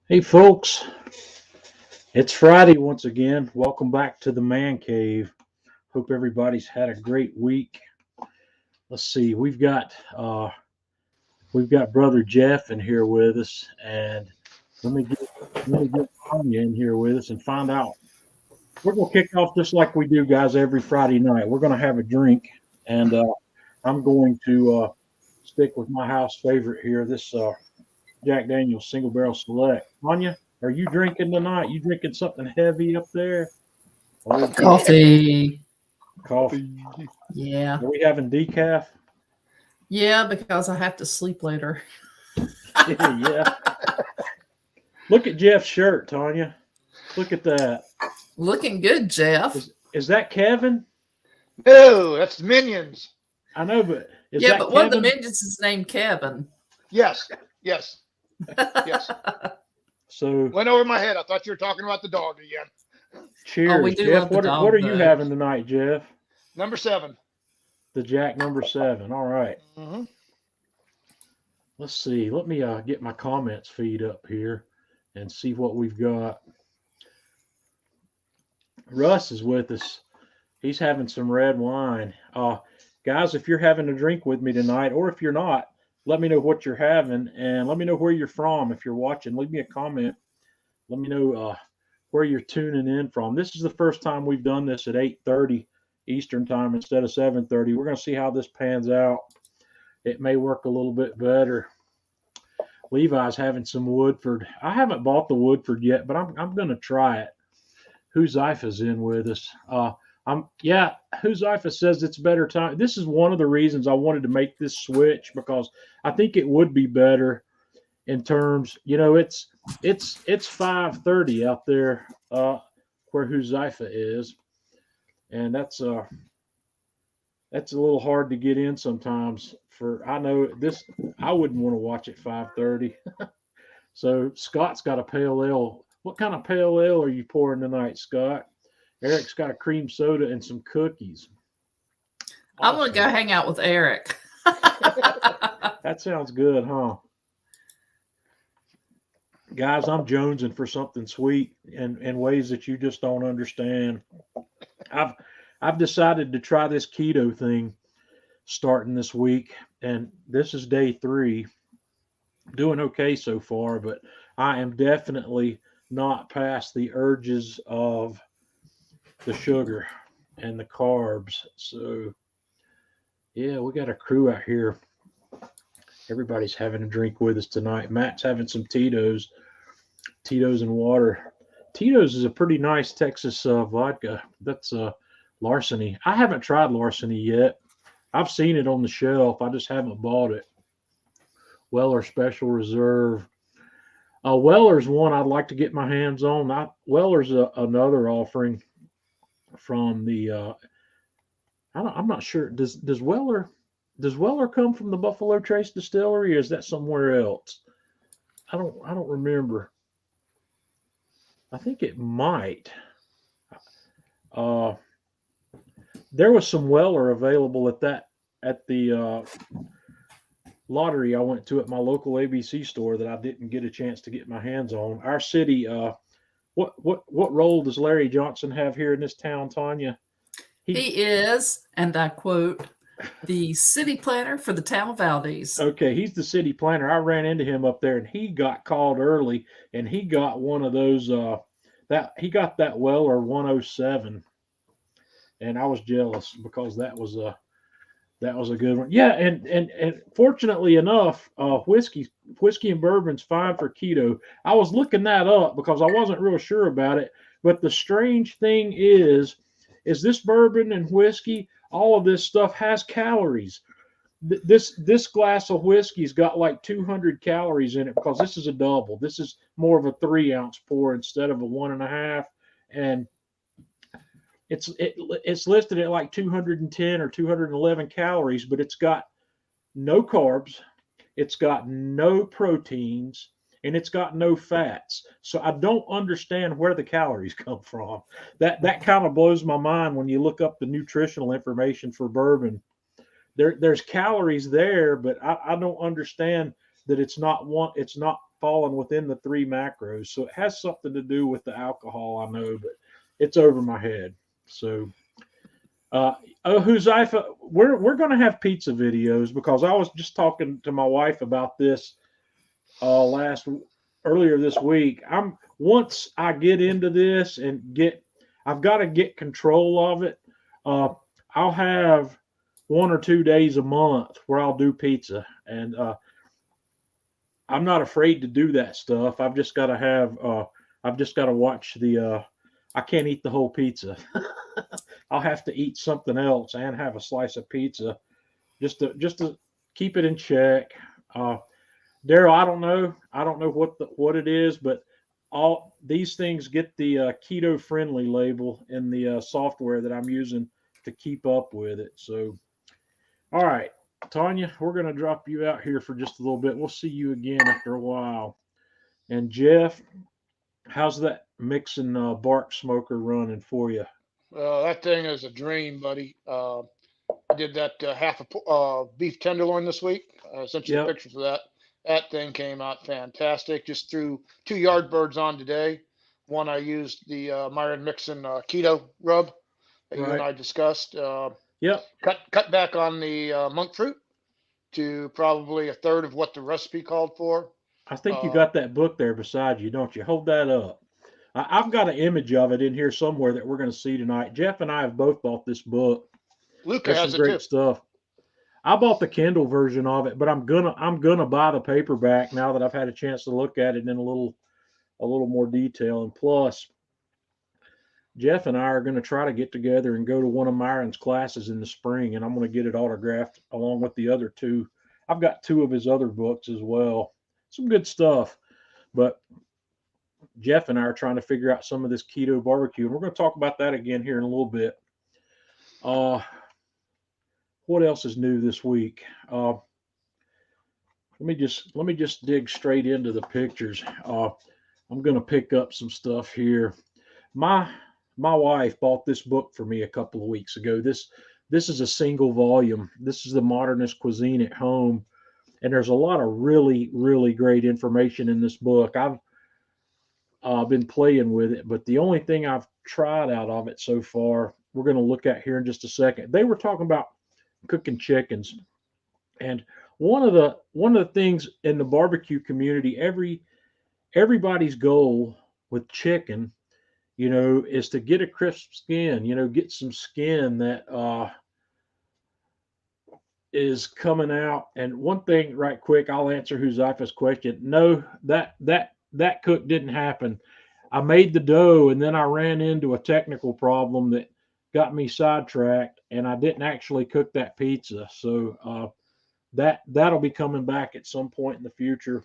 Hey folks, it's Friday once again. Welcome back to the Man Cave. Hope everybody's had a great week. Let's see, we've got brother Jeff in here with us, and let me get Tanya in here with us and find out. We're gonna kick off just like we do, guys, every Friday night. We're gonna have a drink, and I'm going to stick with my house favorite here. This Jack Daniel's Single Barrel Select. Tanya, are you drinking tonight? You drinking something heavy up there? Oh, Coffee. coffee. Yeah. Are we having decaf? Yeah, because I have to sleep later. Yeah. Look at Jeff's shirt, Tanya. Look at that. Looking good, Jeff. Is that Kevin? No, that's Minions. I know, but is Yeah, that but one of the Kevin? minions is named Kevin. Yes, yes, yes. So Went over my head. I thought you were talking about the dog again. cheers, we do Jeff. love the What dog, are you though. having tonight, Jeff? Number 7. The Jack number 7. All right. Mm-hmm. Let's see. Let me get my comments feed up here and see what we've got. Russ is with us. He's having some red wine. Guys, if you're having a drink with me tonight, or if you're not, let me know what you're having and let me know where you're from. If you're watching, leave me a comment. Let me know where you're tuning in from. This is the first time we've done this at 8:30 Eastern time instead of 7:30. We're going to see how this pans out. It may work a little bit better. Levi's having some Woodford. I haven't bought the Woodford yet, but I'm going to try it. Huzaifa's in with us. Huzaifa says it's better time. This is one of the reasons I wanted to make this switch because I think it would be better in terms, it's 5:30 out there where Huzaifa is, and that's a little hard to get in sometimes. I know this, I wouldn't want to watch at 5:30. So Scott's got a pale ale. What kind of pale ale are you pouring tonight, Scott? Eric's got a cream soda and some cookies. I'm going to go hang out with Eric. That sounds good, huh? Guys, I'm jonesing for something sweet in ways that you just don't understand. I've decided to try this keto thing starting this week, and this is day 3. Doing okay so far, but I am definitely not past the urges of the sugar and the carbs. So, yeah, we got a crew out here. Everybody's having a drink with us tonight. Matt's having some Tito's and water. Tito's is a pretty nice Texas vodka. That's Larceny. I haven't tried Larceny yet. I've seen it on the shelf. I just haven't bought it. Weller Special Reserve. Weller's one I'd like to get my hands on. Weller's another offering from the. I'm not sure. Does Weller come from the Buffalo Trace Distillery, or is that somewhere else? I don't remember. I think it might. There was some Weller available at the lottery I went to at my local ABC store that I didn't get a chance to get my hands on. Our city, what role does Larry Johnson have here in this town, Tanya? He is, and I quote, the city planner for the town of Valdez. Okay, he's the city planner. I ran into him up there, and he got called early, and he got one of those he got that Weller 107, and I was jealous because that was a good one. Yeah, and fortunately enough, whiskey and bourbon's fine for keto. I was looking that up because I wasn't real sure about it. But the strange thing is this bourbon and whiskey, all of this stuff has calories. This glass of whiskey's got like 200 calories in it because this is a double. This is more of a 3-ounce pour instead of a 1.5, and it's listed at like 210 or 211 calories, but it's got no carbs, it's got no proteins, and it's got no fats. So I don't understand where the calories come from. That kind of blows my mind when you look up the nutritional information for bourbon. There's calories there, but I don't understand that it's not falling within the 3 macros. So it has something to do with the alcohol, I know, but it's over my head. So, Huzaifa, we're going to have pizza videos because I was just talking to my wife about this earlier this week. Once I get into this and I've got to get control of it. I'll have 1 or 2 days a month where I'll do pizza, and I'm not afraid to do that stuff. I've just got to watch the. I can't eat the whole pizza. I'll have to eat something else and have a slice of pizza, just to keep it in check. Daryl, I don't know what it is, but all these things get the keto friendly label in the software that I'm using to keep up with it. So, all right, Tanya, we're going to drop you out here for just a little bit. We'll see you again after a while. And Jeff, how's that mixing bark smoker running for you? That thing is a dream, buddy. I did that half a beef tenderloin this week. I sent you the Yep. pictures of that. That thing came out fantastic. Just threw 2 yard birds on today. One I used the Myron Mixon keto rub that you and Right. I discussed. Yep. Cut back on the monk fruit to probably a third of what the recipe called for. I think you Uh, got that book there beside you, don't you? Hold that up. I've got an image of it in here somewhere that we're going to see tonight. Jeff and I have both bought this book. Luca There's some has it too. great stuff. I bought the Kindle version of it, but I'm gonna buy the paperback now that I've had a chance to look at it in a little more detail. And plus, Jeff and I are going to try to get together and go to one of Myron's classes in the spring, and I'm going to get it autographed along with the other 2. I've got 2 of his other books as well. Some good stuff. But Jeff and I are trying to figure out some of this keto barbecue, and we're going to talk about that again here in a little bit. What else is new this week? Let me just dig straight into the pictures. I'm going to pick up some stuff here. My wife bought this book for me a couple of weeks ago. This is a single volume. This is the Modernist Cuisine at Home, and there's a lot of really, really great information in this book. I've been playing with it, but the only thing I've tried out of it so far, we're going to look at here in just a second. They were talking about cooking chickens, and one of the things in the barbecue community, everybody's goal with chicken, is to get a crisp skin, get some skin that is coming out. And one thing right quick, I'll answer Huzaifa's question. No, that cook didn't happen. I made the dough and then I ran into a technical problem that got me sidetracked, and I didn't actually cook that pizza. So that'll be coming back at some point in the future.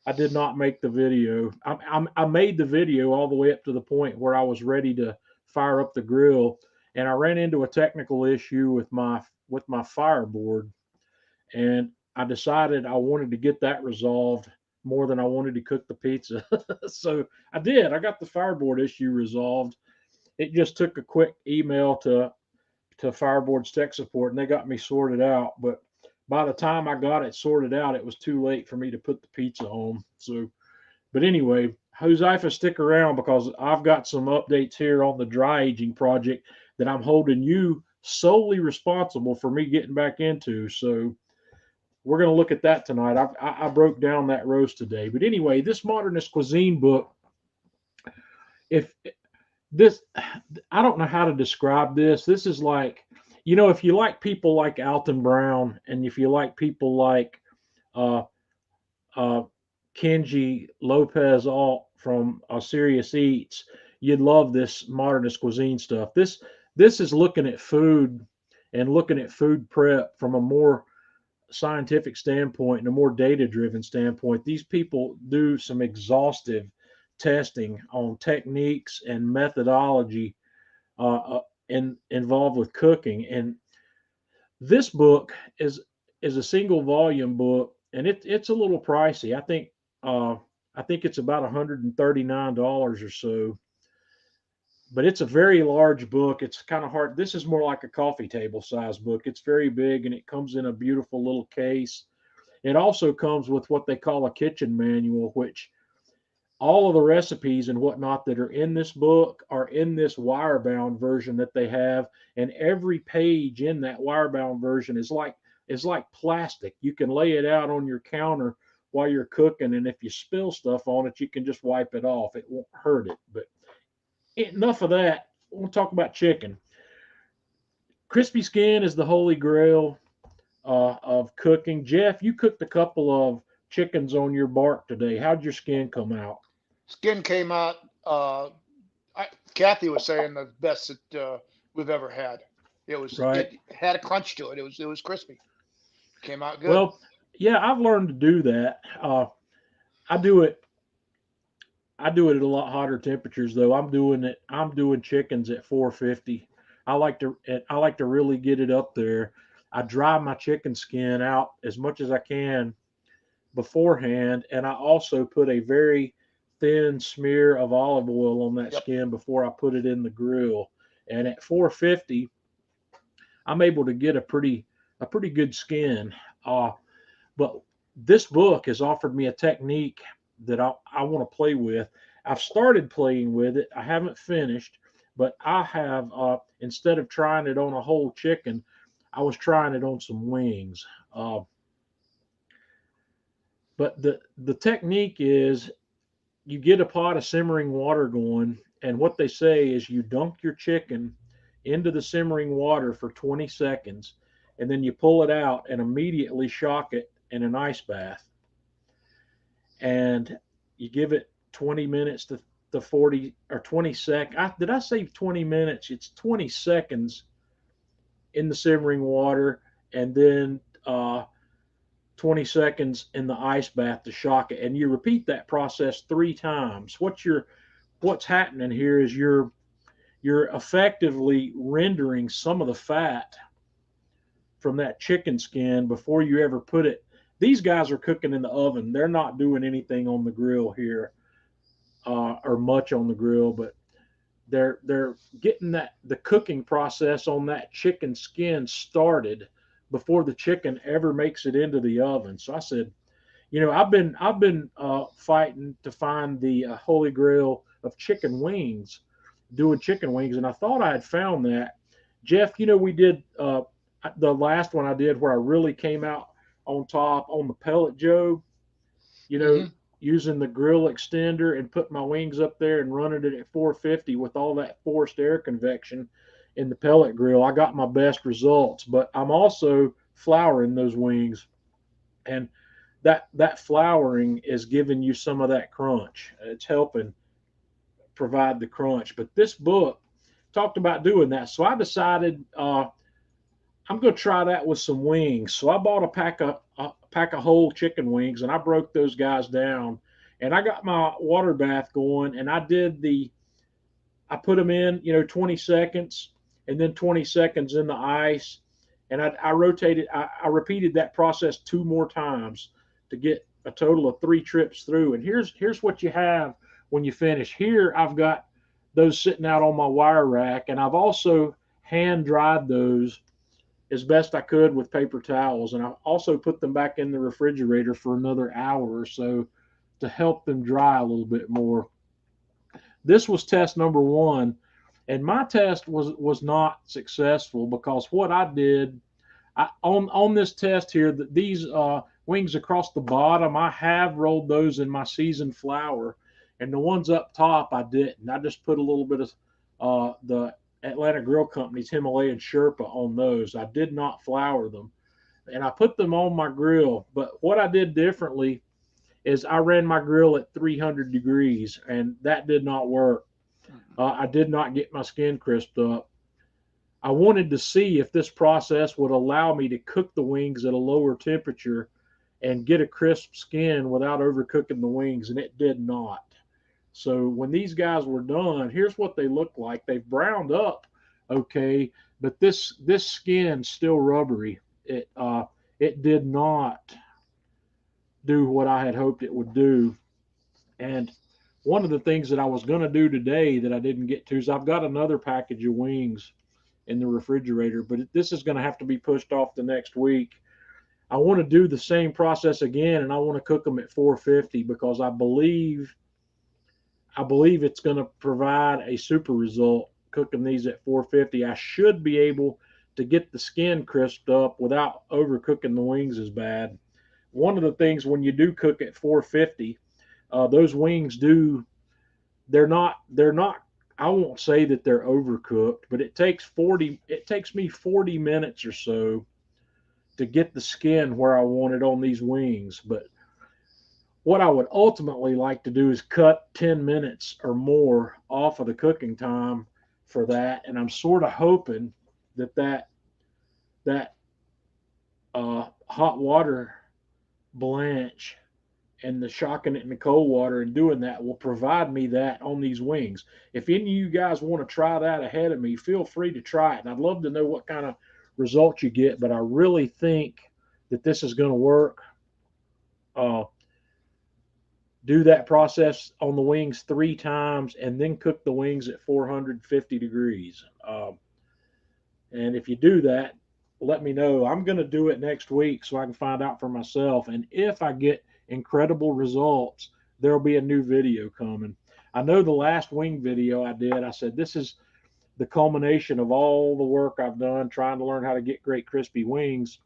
I did not make the video. I made the video all the way up to the point where I was ready to fire up the grill, and I ran into a technical issue with my fireboard, and I decided I wanted to get that resolved more than I wanted to cook the pizza. So I did. I got the fireboard issue resolved. It just took a quick email to Fireboard's tech support, and they got me sorted out. But by the time I got it sorted out, it was too late for me to put the pizza on. So, but anyway, Huzaifa, stick around because I've got some updates here on the dry aging project that I'm holding you solely responsible for me getting back into. So we're going to look at that tonight. I broke down that roast today. But anyway, this Modernist Cuisine book, if this, I don't know how to describe this. This is like, if you like people like Alton Brown, and if you like people like Kenji Lopez Alt from Serious Eats, you'd love this Modernist Cuisine stuff. This is looking at food and looking at food prep from a more scientific standpoint and a more data-driven standpoint. These people do some exhaustive testing on techniques and methodology involved with cooking. And this book is a single volume book, and it's a little pricey. I think it's about $139 or so. But it's a very large book. It's kind of hard. This is more like a coffee table size book. It's very big, and it comes in a beautiful little case. it also comes with what they call a kitchen manual, which all of the recipes and whatnot that are in this book are in this wirebound version that they have, and every page in that wirebound version is like plastic. You can lay it out on your counter while you're cooking, and if you spill stuff on it, you can just wipe it off. It won't hurt it. But enough of that. We'll talk about chicken. Crispy skin is the holy grail of cooking. Jeff, you cooked a couple of chickens on your bark today. How'd your skin come out? Skin came out. Kathy was saying the best that we've ever had. Right. It had a crunch to it. It was crispy. Came out good. Well, yeah, I've learned to do that. I do it. I do it at a lot hotter temperatures though. I'm doing chickens at 450. I like to really get it up there. I dry my chicken skin out as much as I can beforehand, and I also put a very thin smear of olive oil on that Yep. skin before I put it in the grill. And at 450, I'm able to get a pretty good skin. But this book has offered me a technique that I want to play with. I've started playing with it. I haven't finished, but I have instead of trying it on a whole chicken, I was trying it on some wings. But the technique is you get a pot of simmering water going, and what they say is you dunk your chicken into the simmering water for 20 seconds, and then you pull it out and immediately shock it in an ice bath. And you give it 20 minutes to 40 or 20 seconds. Did I say 20 minutes? It's 20 seconds in the simmering water, and then 20 seconds in the ice bath to shock it. And you repeat that process 3 times. What's happening here is you're effectively rendering some of the fat from that chicken skin before you ever put it. These guys are cooking in the oven. They're not doing anything on the grill here, or much on the grill, but they're getting the cooking process on that chicken skin started before the chicken ever makes it into the oven. So I said, I've been fighting to find the holy grail of chicken wings, doing chicken wings, and I thought I had found that. Jeff, we did the last one I did where I really came out on top on the pellet Joe, using the grill extender and put my wings up there and running it at 450 with all that forced air convection in the pellet grill. I got my best results, but I'm also flouring those wings, and that flouring is giving you some of that crunch. It's helping provide the crunch. But this book talked about doing that, so I decided I'm going to try that with some wings. So I bought a pack of whole chicken wings, and I broke those guys down, and I got my water bath going, and I put them in 20 seconds and then 20 seconds in the ice, and I repeated that process 2 more times to get a total of 3 trips through. And here's what you have when you finish. Here I've got those sitting out on my wire rack, and I've also hand dried those as best I could with paper towels, and I also put them back in the refrigerator for another hour or so to help them dry a little bit more. This was test number 1, and my test was not successful because what I did on this test here, that these wings across the bottom, I have rolled those in my seasoned flour, and the ones up top I didn't. I just put a little bit of the Atlanta Grill Company's Himalayan Sherpa on those. I did not flour them, and I put them on my grill. But what I did differently is I ran my grill at 300 degrees, and that did not work. I did not get my skin crisped up. I wanted to see if this process would allow me to cook the wings at a lower temperature and get a crisp skin without overcooking the wings, and it did not. So when these guys were done, here's what they look like. They've browned up, okay, but this skin's still rubbery. It did not do what I had hoped it would do. And one of the things that I was going to do today that I didn't get to is I've got another package of wings in the refrigerator, but this is going to have to be pushed off the next week. I want to do the same process again, and I want to cook them at 450 because I believe it's going to provide a super result cooking these at 450. I should be able to get the skin crisped up without overcooking the wings as bad. One of the things when you do cook at 450, those wings they're not, I won't say that they're overcooked, but it takes me 40 minutes or so to get the skin where I want it on these wings. But what I would ultimately like to do is cut 10 minutes or more off of the cooking time for that. And I'm sort of hoping that hot water blanch and the shocking it in the cold water and doing that will provide me that on these wings. If any of you guys want to try that ahead of me, feel free to try it. And I'd love to know what kind of results you get, but I really think that this is going to work. Do that process on the wings 3 times and then cook the wings at 450 degrees. And if you do that, let me know. I'm going to do it next week so I can find out for myself. And if I get incredible results, there'll be a new video coming. I know the last wing video I did, I said this is the culmination of all the work I've done trying to learn how to get great crispy wings.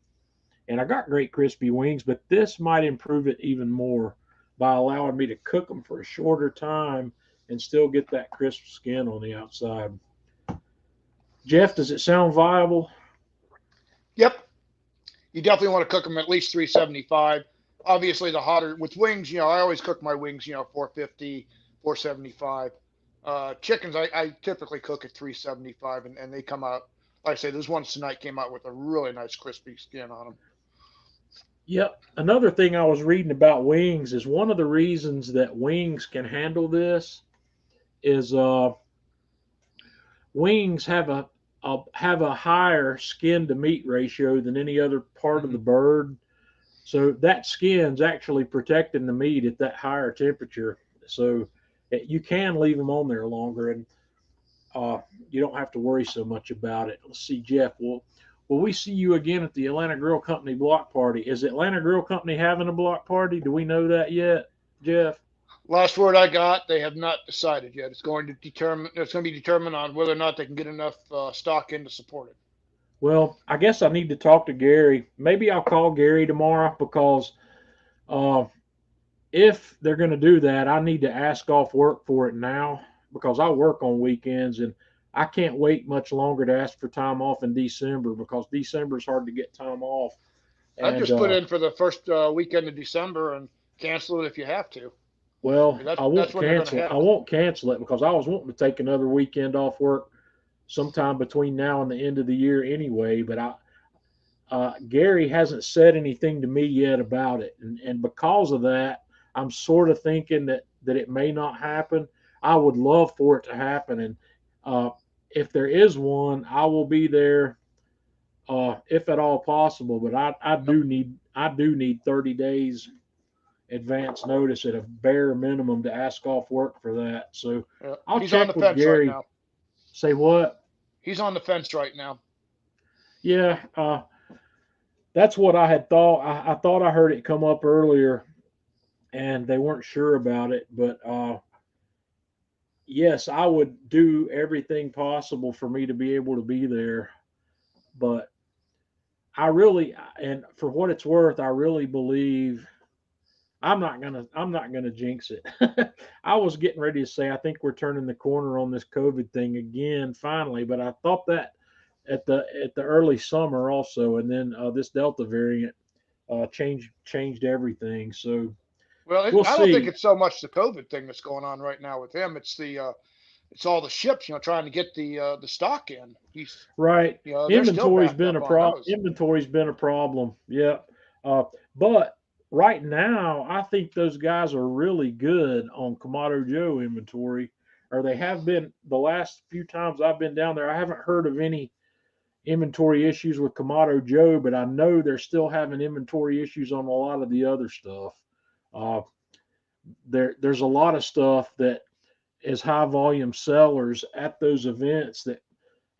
And I got great crispy wings, but this might improve it even more by allowing me to cook them for a shorter time and still get that crisp skin on the outside. Jeff, does it sound viable? Yep. You definitely want to cook them at least 375. Obviously, the hotter with wings, I always cook my wings, 450, 475. Chickens, I typically cook at 375, and they come out, like I say, this one tonight came out with a really nice crispy skin on them. Yep. Another thing I was reading about wings is one of the reasons that wings can handle this is wings have a higher skin to meat ratio than any other part of the bird. So that skin's actually protecting the meat at that higher temperature. So you can leave them on there longer, and you don't have to worry so much about it. Let's see, Jeff. Will we see you again at the Atlanta Grill Company block party? Is Atlanta Grill Company having a block party? Do we know that yet, Jeff? Last word I got, they have not decided yet. It's going to be determined on whether or not they can get enough stock in to support it. Well, I guess I need to talk to Gary. Maybe I'll call Gary tomorrow because if they're going to do that, I need to ask off work for it now because I work on weekends and I can't wait much longer to ask for time off in December because December is hard to get time off. I'd just put in for the first weekend of December and cancel it if you have to. Well, I won't cancel. I won't cancel it because I was wanting to take another weekend off work sometime between now and the end of the year anyway. But Gary hasn't said anything to me yet about it, and because of that, I'm sort of thinking that it may not happen. I would love for it to happen, and if there is one, I will be there if at all possible. But I do need 30 days advance notice at a bare minimum to ask off work for that. So I'll check with Gary. Right now. Say what? He's on the fence right now. Yeah, that's what I had thought. I thought I heard it come up earlier, and they weren't sure about it. But yes, I would do everything possible for me to be able to be there. But I really, and for what it's worth, I really believe I'm not gonna jinx it. I was getting ready to say I think we're turning the corner on this COVID thing again finally, but I thought that at the early summer also, and then this Delta variant changed everything. So I don't think it's so much the COVID thing that's going on right now with him. It's it's all the ships, trying to get the stock in. He's right. Inventory's been a problem. Inventory's been a problem. Yeah, but right now, I think those guys are really good on Kamado Joe inventory, or they have been the last few times I've been down there. I haven't heard of any inventory issues with Kamado Joe, but I know they're still having inventory issues on a lot of the other stuff. There's a lot of stuff that is high volume sellers at those events that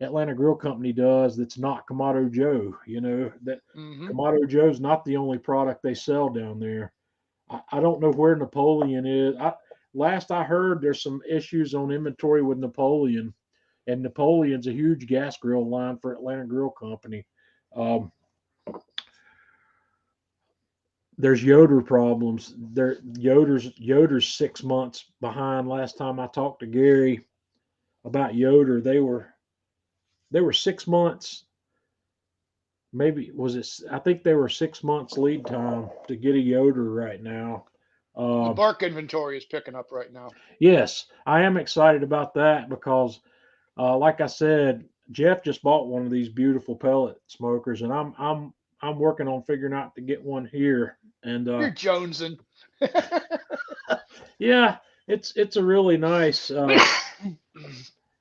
Atlanta Grill Company does that's not Kamado Joe. You know that Hmm. Kamado Joe's not the only product they sell down there. I don't know where Napoleon is. Last I heard, there's some issues on inventory with Napoleon, and Napoleon's a huge gas grill line for Atlanta Grill Company. Um, there's Yoder problems. Yoder's 6 months behind. Last time I talked to Gary about Yoder, they were 6 months. Maybe was it? I think they were 6 months lead time to get a Yoder right now. The Um, bark inventory is picking up right now. yes, I am excited about that because, like I said, Jeff just bought one of these beautiful pellet smokers, and I'm working on figuring out to get one here. And You're jonesing. yeah, it's a really nice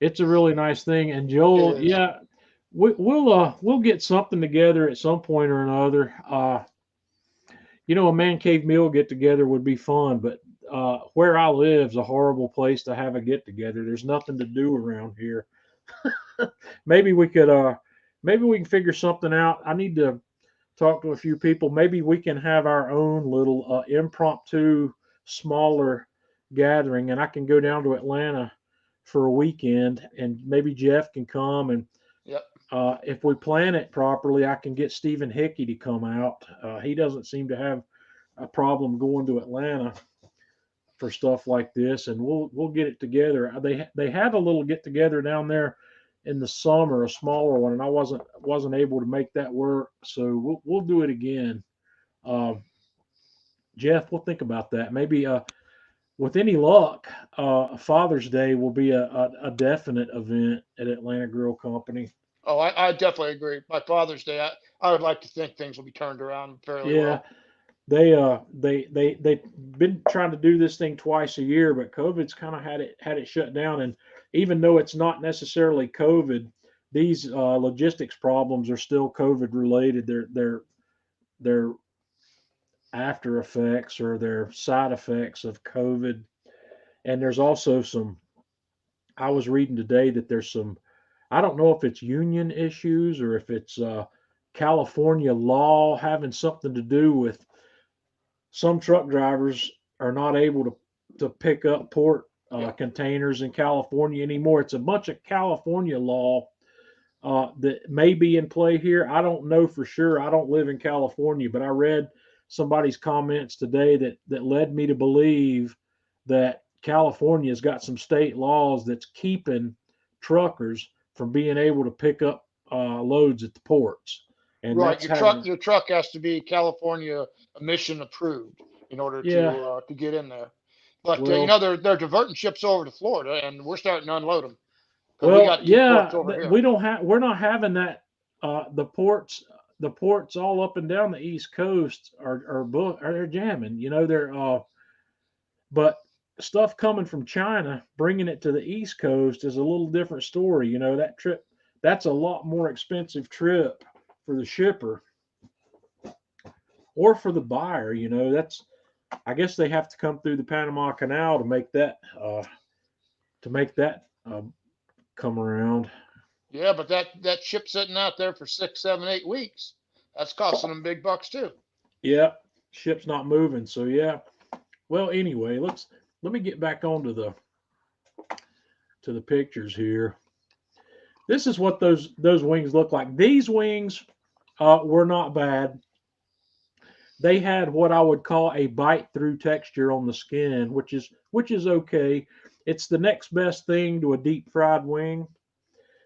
it's a really nice thing. And Joel, It is. yeah, we'll get something together at some point or another. A man cave meal get together would be fun, but where I live is a horrible place to have a get together. There's nothing to do around here. maybe we could maybe we can figure something out. I need to talk to a few people. Maybe we can have our own little impromptu smaller gathering, and I can go down to Atlanta for a weekend, and maybe Jeff can come, and Yep. if we plan it properly, I can get Stephen Hickey to come out. He doesn't seem to have a problem going to Atlanta for stuff like this, and we'll get it together. They had a little get together down there in the summer, a smaller one, and I wasn't able to make that work, so we'll do it again. Um, Jeff, we'll think about that. Maybe with any luck, Father's Day will be a definite event at Atlanta Grill Company. Oh, I definitely agree. By Father's Day, I would like to think things will be turned around fairly Yeah, well. they've been trying to do this thing twice a year, but COVID's kind of had it shut down. And even though it's not necessarily COVID, these logistics problems are still COVID related. They're after effects or they're side effects of COVID. And there's also some. I was reading today that there's some. I don't know if it's union issues or if it's California law having something to do with some truck drivers are not able to pick up port Yep. containers in California anymore. It's a bunch of California law that may be in play here. I don't know for sure. I don't live in California, but I read somebody's comments today that led me to believe that California's got some state laws that's keeping truckers from being able to pick up loads at the ports, and Right. that's having Your truck has to be California emission approved in order yeah. to get in there. But Well, they're diverting ships over to Florida, and we're starting to unload them because we Well, got two ports yeah, over here. we don't have we're not having that. The ports all up and down the East Coast are they're jamming. They're but stuff coming from China, bringing it to the East Coast is a little different story. That trip that's a lot more expensive trip for the shipper or for the buyer. That's I guess they have to come through the Panama Canal to make that come around. Yeah, but that ship sitting out there for 6, 7, 8 weeks, that's costing them big bucks too. Yeah, ship's not moving. So yeah. Well, anyway, let me get back on to the pictures here. This is what those wings look like. These wings were not bad. They had what I would call a bite through texture on the skin, which is okay. It's the next best thing to a deep fried wing.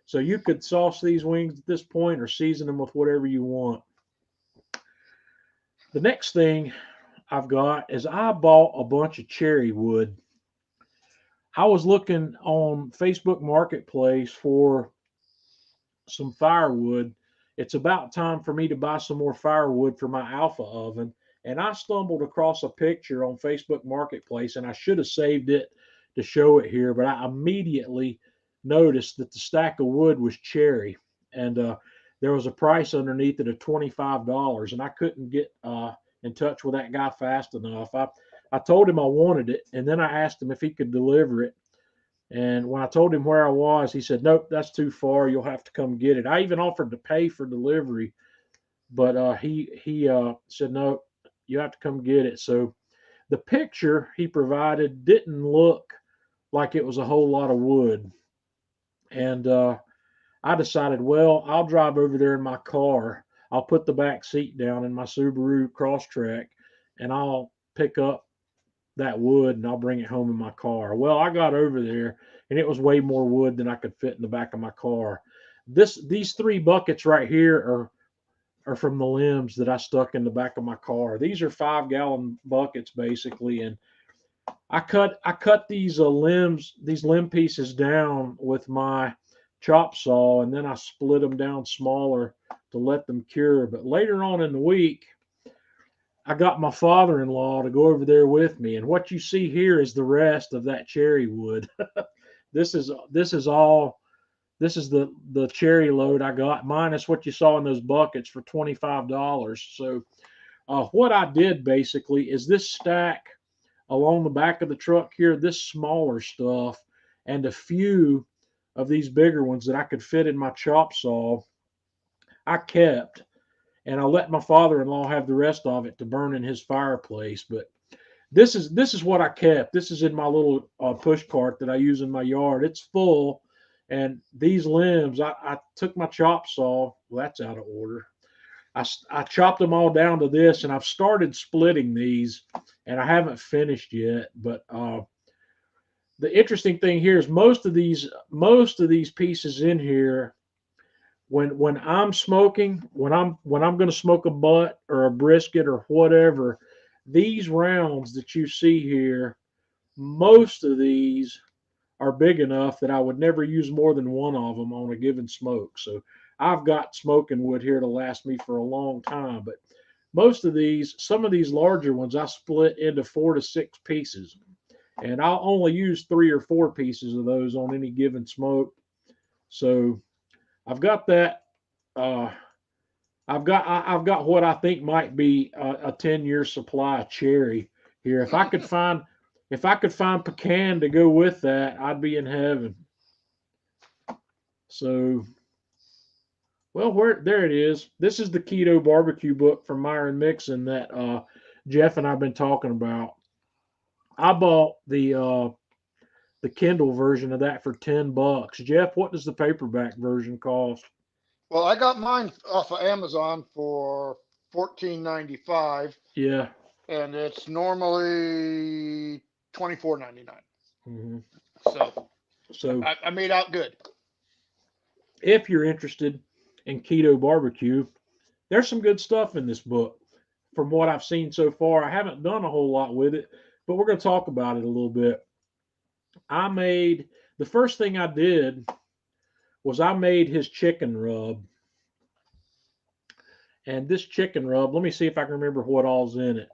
So you could sauce these wings at this point or season them with whatever you want. The next thing I've got is I bought a bunch of cherry wood. I was looking on Facebook Marketplace for some firewood. It's about time for me to buy some more firewood for my Alpha oven. And I stumbled across a picture on Facebook Marketplace, and I should have saved it to show it here, but I immediately noticed that the stack of wood was cherry. And there was a price underneath it of $25, and I couldn't get in touch with that guy fast enough. I told him I wanted it, and then I asked him if he could deliver it. And when I told him where I was, he said, "Nope, that's too far. You'll have to come get it." I even offered to pay for delivery, but he said, "No, you have to come get it." So the picture he provided didn't look like it was a whole lot of wood, and I decided, well, I'll drive over there in my car. I'll put the back seat down in my Subaru Crosstrek, and I'll pick up that wood and I'll bring it home in my car. Well, I got over there and it was way more wood than I could fit in the back of my car. These three buckets right here are from the limbs that I stuck in the back of my car. These are 5-gallon buckets basically, and I cut these these limb pieces down with my chop saw, and then I split them down smaller to let them cure. But later on in the week, I got my father-in-law to go over there with me, and what you see here is the rest of that cherry wood. this is the cherry load I got, minus what you saw in those buckets for $25. So what I did basically is this stack along the back of the truck here, this smaller stuff, and a few of these bigger ones that I could fit in my chop saw, I kept, and I let my father-in-law have the rest of it to burn in his fireplace. But this is what I kept. This is in my little push cart that I use in my yard. It's full, and these limbs, I took my chop saw. Well, that's out of order. I chopped them all down to this, and I've started splitting these, and I haven't finished yet. But the interesting thing here is most of these pieces in here, when I'm smoking, when I'm going to smoke a butt or a brisket or whatever, these rounds that you see here, most of these are big enough that I would never use more than one of them on a given smoke. So I've got smoking wood here to last me for a long time. But most of these, some of these larger ones, I split into 4 to 6 pieces, and I'll only use 3 or 4 pieces of those on any given smoke. So I've got that. I've got what I think might be a 10-year supply of cherry here. If I could find pecan to go with that, I'd be in heaven. So, well, there it is. This is the keto barbecue book from Myron Mixon that Jeff and I've been talking about. I bought the Kindle version of that for $10. Jeff, what does the paperback version cost? Well, I got mine off of Amazon for $14.95. Yeah. And it's normally $24.99. Mm-hmm. So I made out good. If you're interested in keto barbecue, there's some good stuff in this book. From what I've seen so far, I haven't done a whole lot with it, but we're going to talk about it a little bit. The first thing I did was I made his chicken rub. And this chicken rub, let me see if I can remember what all's in it.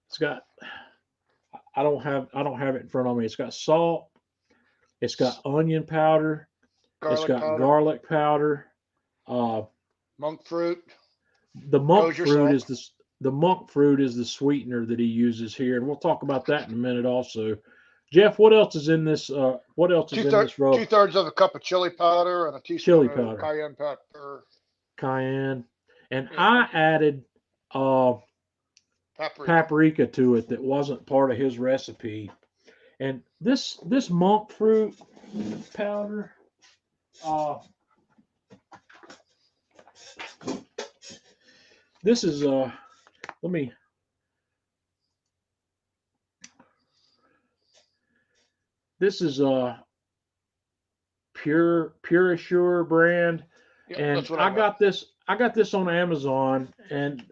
It's got, I don't have it in front of me. It's got salt. It's got onion powder. It's got garlic powder. Monk fruit. The monk fruit is the sweetener that he uses here, and we'll talk about that in a minute also. Jeff, what else is in this? What else is in this rub? 2/3 of a cup of chili powder and a teaspoon of cayenne pepper. Cayenne, and I added paprika to it that wasn't part of his recipe. And this monk fruit powder, this is this is Pure Assure brand, and I got this on Amazon, and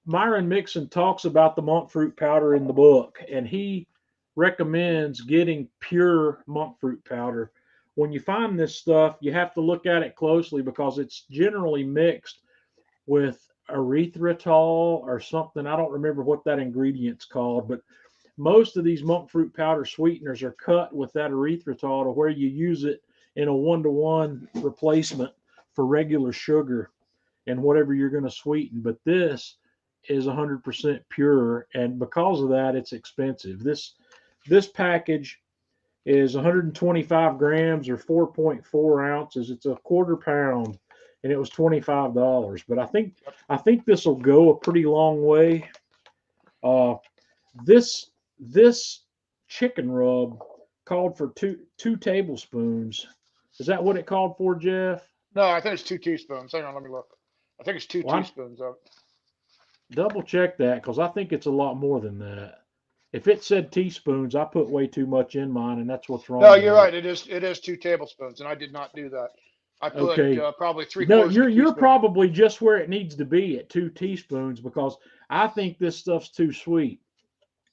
Myron Mixon talks about the monk fruit powder in the book, and he recommends getting pure monk fruit powder. When you find this stuff, you have to look at it closely because it's generally mixed with erythritol or something. I don't remember what that ingredient's called, but most of these monk fruit powder sweeteners are cut with that erythritol to where you use it in a 1-to-1 replacement for regular sugar and whatever you're going to sweeten. But this is 100% pure, and because of that, it's expensive. This package is 125 grams or 4.4 ounces. It's a quarter pound, and it was $25. But I think this will go a pretty long way. Uh, this chicken rub called for two tablespoons. Is that what it called for, Jeff? No, I think it's 2 teaspoons. Hang on, let me look. I think it's two Well, teaspoons of it. double check that because I think it's a lot more than that. If it said teaspoons, I put way too much in mine, and that's what's wrong. No, with you're it. right. It is 2 tablespoons, and I did not do that. I put Okay. probably three No, quarters of a you're teaspoon. probably just where it needs to be at 2 teaspoons because I think this stuff's too sweet.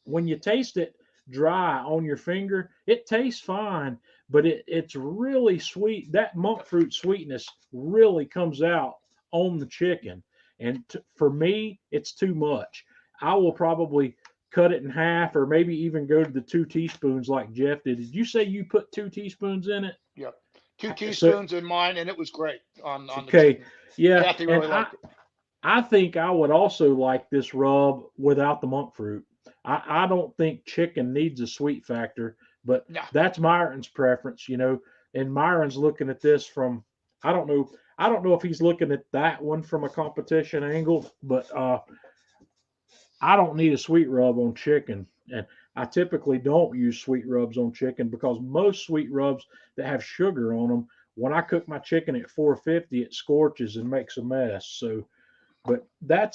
When you taste it dry on your finger, it tastes fine, but it's really sweet. That monk fruit sweetness really comes out on the chicken. And for me, it's too much. I will probably cut it in half or maybe even go to the 2 teaspoons like Jeff did. Did you say you put 2 teaspoons in it? Yep. 2 So, teaspoons in mine, and it was great on the okay. chicken. Yeah. Kathy And really liked it. I think I would also like this rub without the monk fruit. I don't think chicken needs a sweet factor, but No. that's Myron's preference, And Myron's looking at this from I don't know if he's looking at that one from a competition angle, but I don't need a sweet rub on chicken. And I typically don't use sweet rubs on chicken because most sweet rubs that have sugar on them, when I cook my chicken at 450, it scorches and makes a mess. So, but that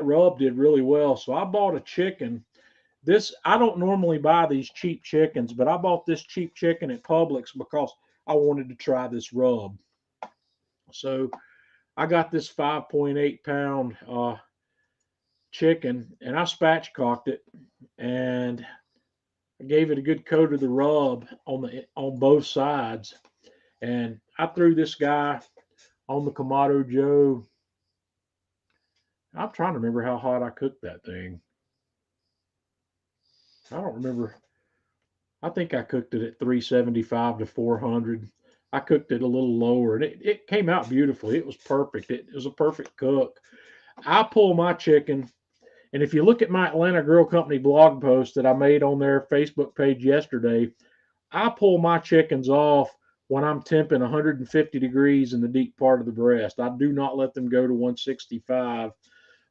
rub did really well. So I bought a chicken. I don't normally buy these cheap chickens, but I bought this cheap chicken at Publix because I wanted to try this rub. So I got this 5.8 pound chicken and I spatchcocked it and I gave it a good coat of the rub on both sides. And I threw this guy on the Kamado Joe. I'm trying to remember how hot I cooked that thing. I don't remember. I think I cooked it at 375 to 400. I cooked it a little lower and it came out beautifully. It was perfect. It was a perfect cook. I pull my chicken, and if you look at my Atlanta Grill Company blog post that I made on their Facebook page yesterday, I pull my chickens off when I'm temping 150 degrees in the deep part of the breast. I do not let them go to 165,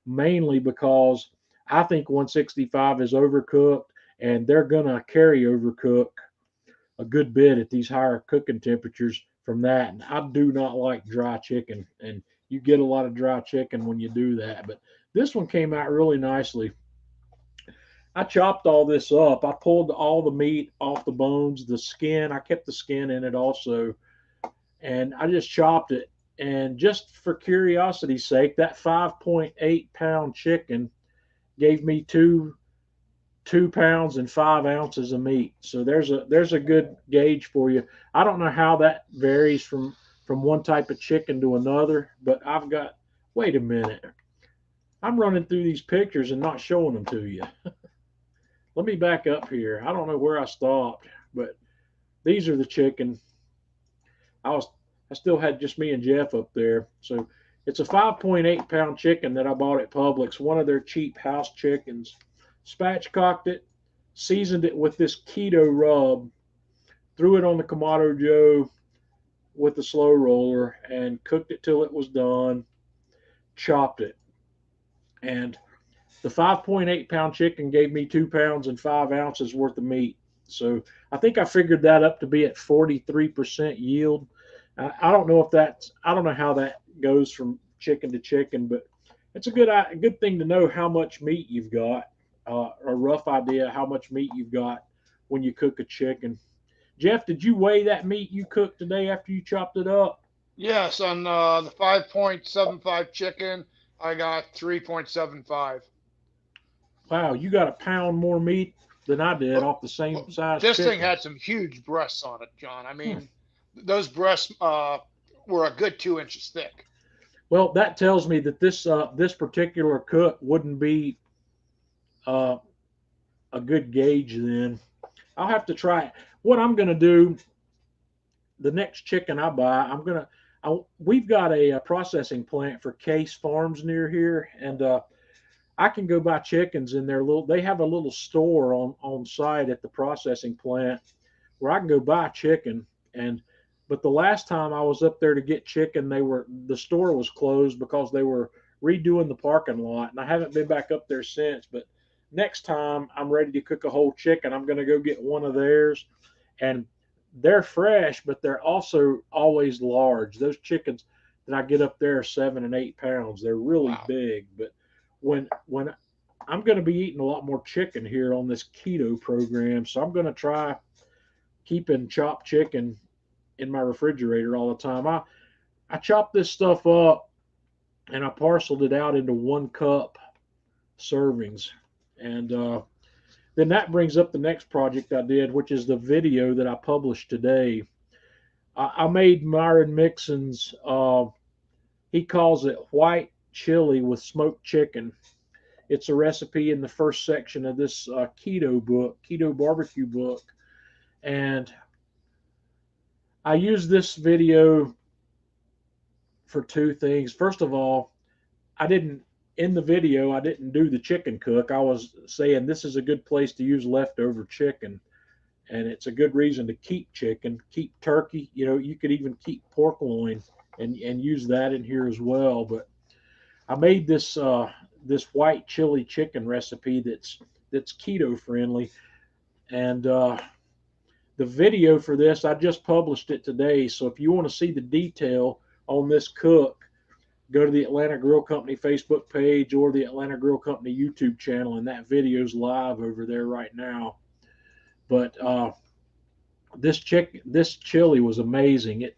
mainly because I think 165 is overcooked and they're going to carry overcook a good bit at these higher cooking temperatures from that. And I do not like dry chicken, and you get a lot of dry chicken when you do that. But this one came out really nicely. I chopped all this up. I pulled all the meat off the bones, the skin. I kept the skin in it also. And I just chopped it. And just for curiosity's sake, that 5.8 pound chicken gave me 2 pounds and 5 ounces of meat. So there's a good gauge for you. I don't know how that varies from one type of chicken to another, but wait a minute. I'm running through these pictures and not showing them to you. Let me back up here. I don't know where I stopped, but these are the chicken. I still had just me and Jeff up there. So it's a 5.8 pound chicken that I bought at Publix, one of their cheap house chickens. Spatchcocked it, seasoned it with this keto rub, threw it on the Kamado Joe with the slow roller, and cooked it till it was done. Chopped it. And the 5.8 pound chicken gave me 2 pounds and 5 ounces worth of meat. So I think I figured that up to be at 43% yield. I don't know how that goes from chicken to chicken, but it's a good thing to know how much meat you've got, a rough idea how much meat you've got when you cook a chicken. Jeff, did you weigh that meat you cooked today after you chopped it up? Yes, on the 5.75 chicken, I got 3.75. Wow, you got a pound more meat than I did off the same size This chicken. thing had some huge breasts on it, John. I mean, those breasts were a good 2 inches thick. Well, that tells me that this particular cook wouldn't be a good gauge then. I'll have to try it. What I'm going to do, the next chicken I buy, we've got a processing plant for Case Farms near here, and I can go buy chickens in their they have a little store on site at the processing plant where I can go buy chicken. And but the last time I was up there to get chicken, the store was closed because they were redoing the parking lot, and I haven't been back up there since. But next time I'm ready to cook a whole chicken, I'm going to go get one of theirs, and they're fresh, but they're also always large. Those chickens that I get up there are 7 and 8 pounds. They're really Wow. big. But when I'm going to be eating a lot more chicken here on this keto program, so I'm going to try keeping chopped chicken in my refrigerator all the time. I chopped this stuff up and I parceled it out into 1 cup servings. And then that brings up the next project I did, which is the video that I published today. I made Myron Mixon's, he calls it white chili with smoked chicken. It's a recipe in the first section of this keto barbecue book. And I use this video for 2 things. First of all, in the video, I didn't do the chicken cook. I was saying this is a good place to use leftover chicken. And it's a good reason to keep chicken, keep turkey. You could even keep pork loin and use that in here as well. But I made this white chili chicken recipe that's keto friendly. And the video for this, I just published it today. So if you want to see the detail on this cook, go to the Atlanta Grill Company Facebook page or the Atlanta Grill Company YouTube channel, and that video's live over there right now. But this chili was amazing.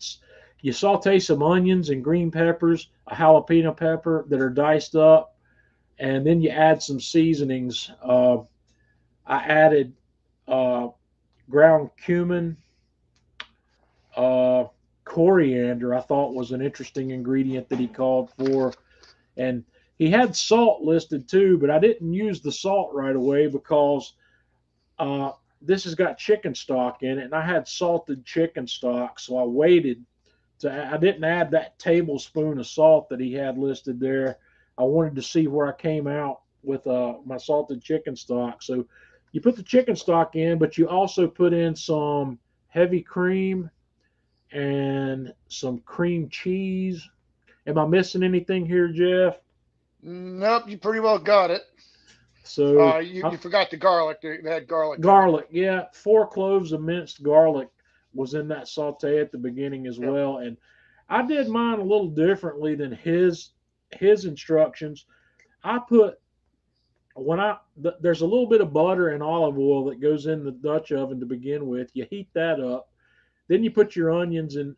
You saute some onions and green peppers, a jalapeno pepper that are diced up, and then you add some seasonings. I added ground cumin, coriander. I thought was an interesting ingredient that he called for, and he had salt listed too, but I didn't use the salt right away because this has got chicken stock in it, and I had salted chicken stock, so I waited. I didn't add that tablespoon of salt that he had listed there. I wanted to see where I came out with my salted chicken stock. So you put the chicken stock in, but you also put in some heavy cream and some cream cheese. Am I missing anything here, Jeff? Nope, you pretty well got it. So you forgot the garlic. They had garlic. Garlic, yeah. 4 cloves of minced garlic was in that saute at the beginning as well. And I did mine a little differently than his instructions. I put there's a little bit of butter and olive oil that goes in the Dutch oven to begin with. You heat that up. Then you put your onions and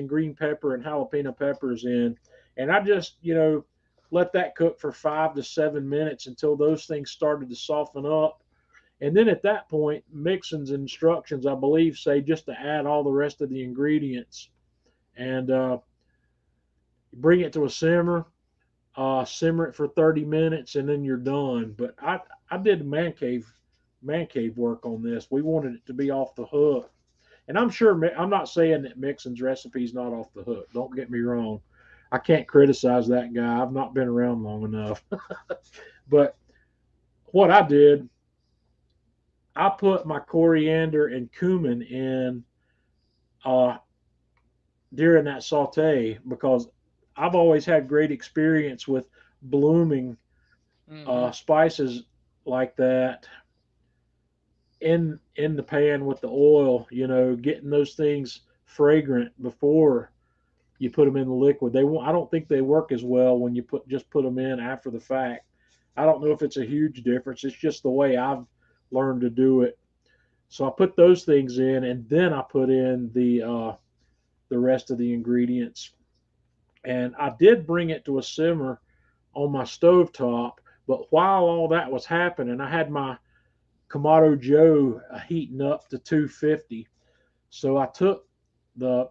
green pepper and jalapeno peppers in. And I just, let that cook for 5 to 7 minutes until those things started to soften up. And then at that point, Mixon's instructions, I believe, say just to add all the rest of the ingredients and bring it to a simmer. Simmer it for 30 minutes, and then you're done. But I did man cave work on this. We wanted it to be off the hook. And I'm not saying that Mixon's recipe is not off the hook. Don't get me wrong. I can't criticize that guy. I've not been around long enough. But what I did, I put my coriander and cumin in during that saute because I've always had great experience with blooming spices like that in the pan with the oil, getting those things fragrant before you put them in the liquid. I don't think they work as well when you just put them in after the fact. I don't know if it's a huge difference. It's just the way I've learned to do it. So I put those things in, and then I put in the rest of the ingredients. And I did bring it to a simmer on my stovetop, but while all that was happening, I had my Kamado Joe heating up to 250. So I took the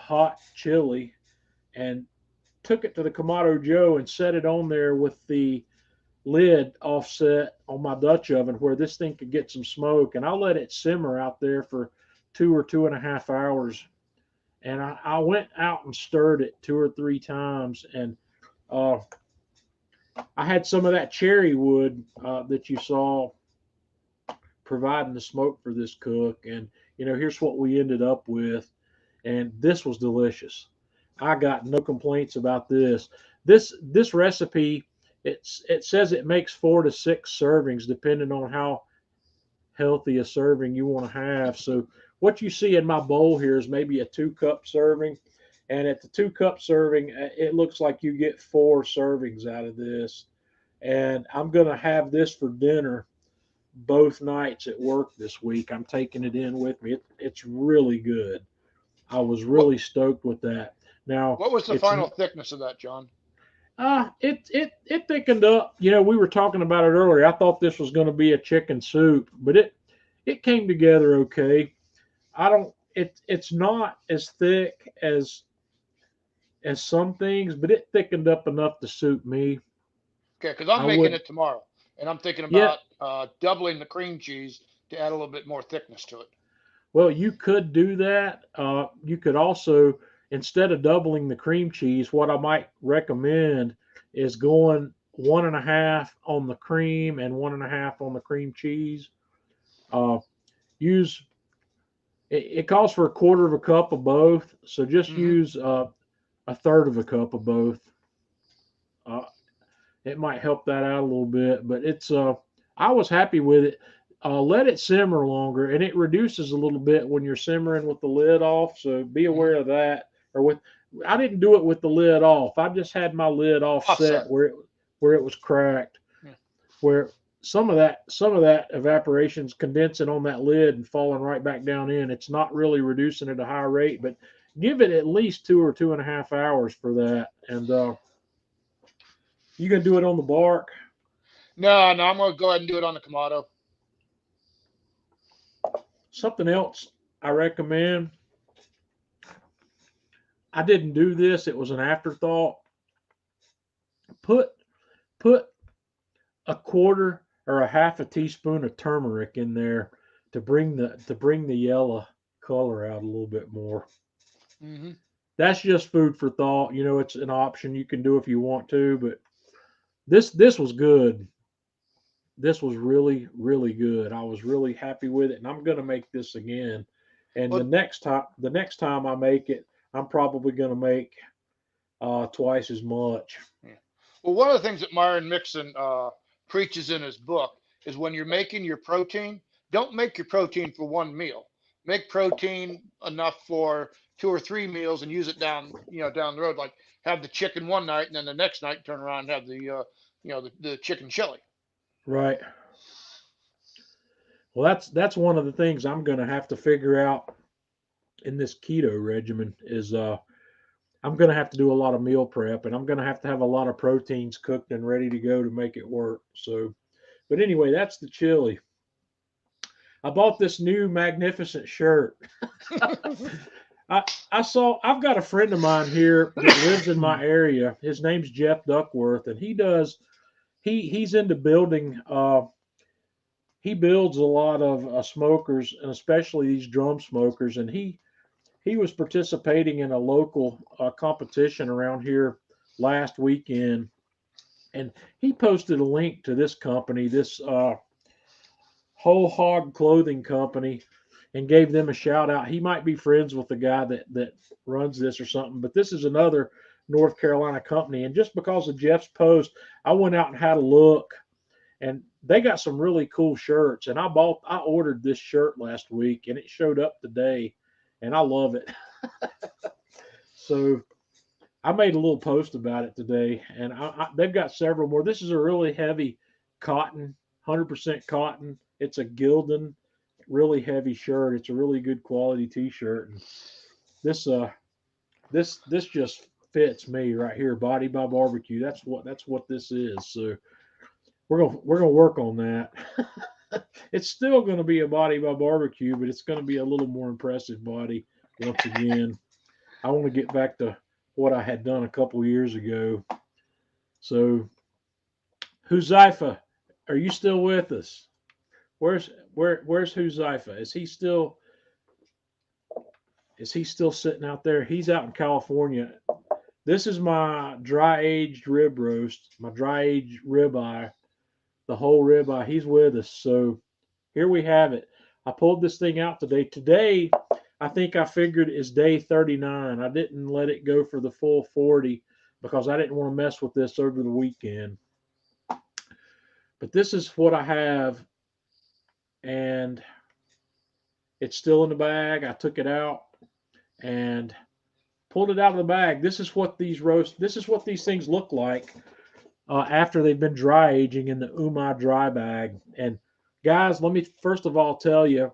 hot chili and took it to the Kamado Joe and set it on there with the lid offset on my Dutch oven where this thing could get some smoke. And I let it simmer out there for 2 or 2.5 hours. And I went out and stirred it 2 or 3 times. And I I had some of that cherry wood that you saw providing the smoke for this cook, and here's what we ended up with, and this was delicious. I got no complaints about this. This recipe, it says it makes 4 to 6 servings depending on how healthy a serving you want to have. So what you see in my bowl here is maybe a 2 cup serving. And at the 2 cup serving, it looks like you get 4 servings out of this. And I'm going to have this for dinner both nights at work this week. I'm taking it in with me. It's really good. I was really stoked with that. Now, What was the it's final thickness of that, John? it thickened up. We were talking about it earlier. I thought this was going to be a chicken soup, but it came together okay. I don't. It's not as thick as some things, but it thickened up enough to suit me. Okay, because I'm I making would. it tomorrow, and I'm thinking Yeah. about doubling the cream cheese to add a little bit more thickness to it. Well, you could do that. You could also, instead of doubling the cream cheese, what I might recommend is going 1.5 on the cream and 1.5 on the cream cheese. Uh, use it calls for 1/4 cup of both, so just Hmm. use 1/3 cup of both. Uh, it might help that out a little bit, but I was happy with it. Let it simmer longer, and it reduces a little bit when you're simmering with the lid off. So be aware of that. I didn't do it with the lid off. I just had my lid offset Offset. where it was cracked, Yeah. where some of that evaporation's condensing on that lid and falling right back down in. It's not really reducing at a high rate, but give it at least 2 or 2.5 hours for that. And you gonna do it on the bark? No, I'm going to go ahead and do it on the Kamado. Something else I recommend. I didn't do this; it was an afterthought. Put put a quarter or a half a teaspoon of turmeric in there to bring the yellow color out a little bit more. Hmm. That's just food for thought. It's an option you can do if you want to, but this was good. This was really really good. I was really happy with it, and I'm going to make this again. And the Well, next time I make it, I'm probably going to make twice as much. yeah. Well, one of the things that Myron Mixon preaches in his book is when you're making your protein, don't make your protein for one meal. Make protein enough for 2 or 3 meals and use it down the road. Like have the chicken one night and then the next night turn around and have the chicken chili. Right. Well, that's one of the things I'm going to have to figure out in this keto regimen is I'm going to have to do a lot of meal prep, and I'm going to have a lot of proteins cooked and ready to go to make it work. So, but anyway, that's the chili. I bought this new magnificent shirt. I I've got a friend of mine here that lives in my area. His name's Jeff Duckworth, and he's into building. He builds a lot of smokers, and especially these drum smokers. And he was participating in a local competition around here last weekend, and he posted a link to this company, this Whole Hog Clothing Company, and gave them a shout out. He might be friends with the guy that runs this or something, but this is another North Carolina company. And just because of Jeff's post, I went out and had a look, and they got some really cool shirts. And I ordered this shirt last week, and it showed up today, and I love it. So I made a little post about it today, and they've got several more. This is a really heavy cotton, 100% cotton. It's a Gildan, really heavy shirt. It's a really good quality T-shirt, and this this just fits me right here. Body by Barbecue. That's what this is. So we're gonna work on that. It's still going to be a Body by Barbecue, but it's going to be a little more impressive body once again. I want to get back to what I had done a couple years ago. So, Huzaifa, are you still with us? Where's Huzaifa? Is he still sitting out there? He's out in California. This is my dry aged rib roast, my dry aged ribeye, the whole ribeye. He's with us. So here we have it. I pulled this thing out today. Today, I think I figured is day 39. I didn't let it go for the full 40 because I didn't want to mess with this over the weekend. But this is what I have, and it's still in the bag. I took it out and pulled it out of the bag. This is what these things look like after they've been dry aging in the Umai dry bag. And guys, let me first of all tell you,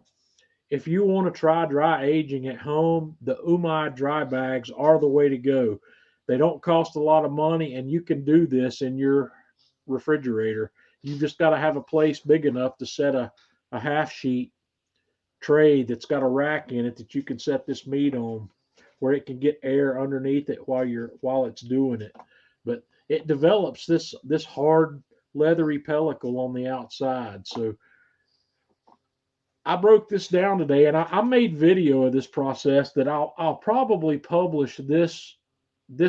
if you want to try dry aging at home, the Umai dry bags are the way to go. They don't cost a lot of money, and you can do this in your refrigerator. You've just got to have a place big enough to set a half sheet tray that's got a rack in it that you can set this meat on, where it can get air underneath it while it's doing it. But it develops this hard leathery pellicle on the outside. So I broke this down today, and I made video of this process that I'll probably publish this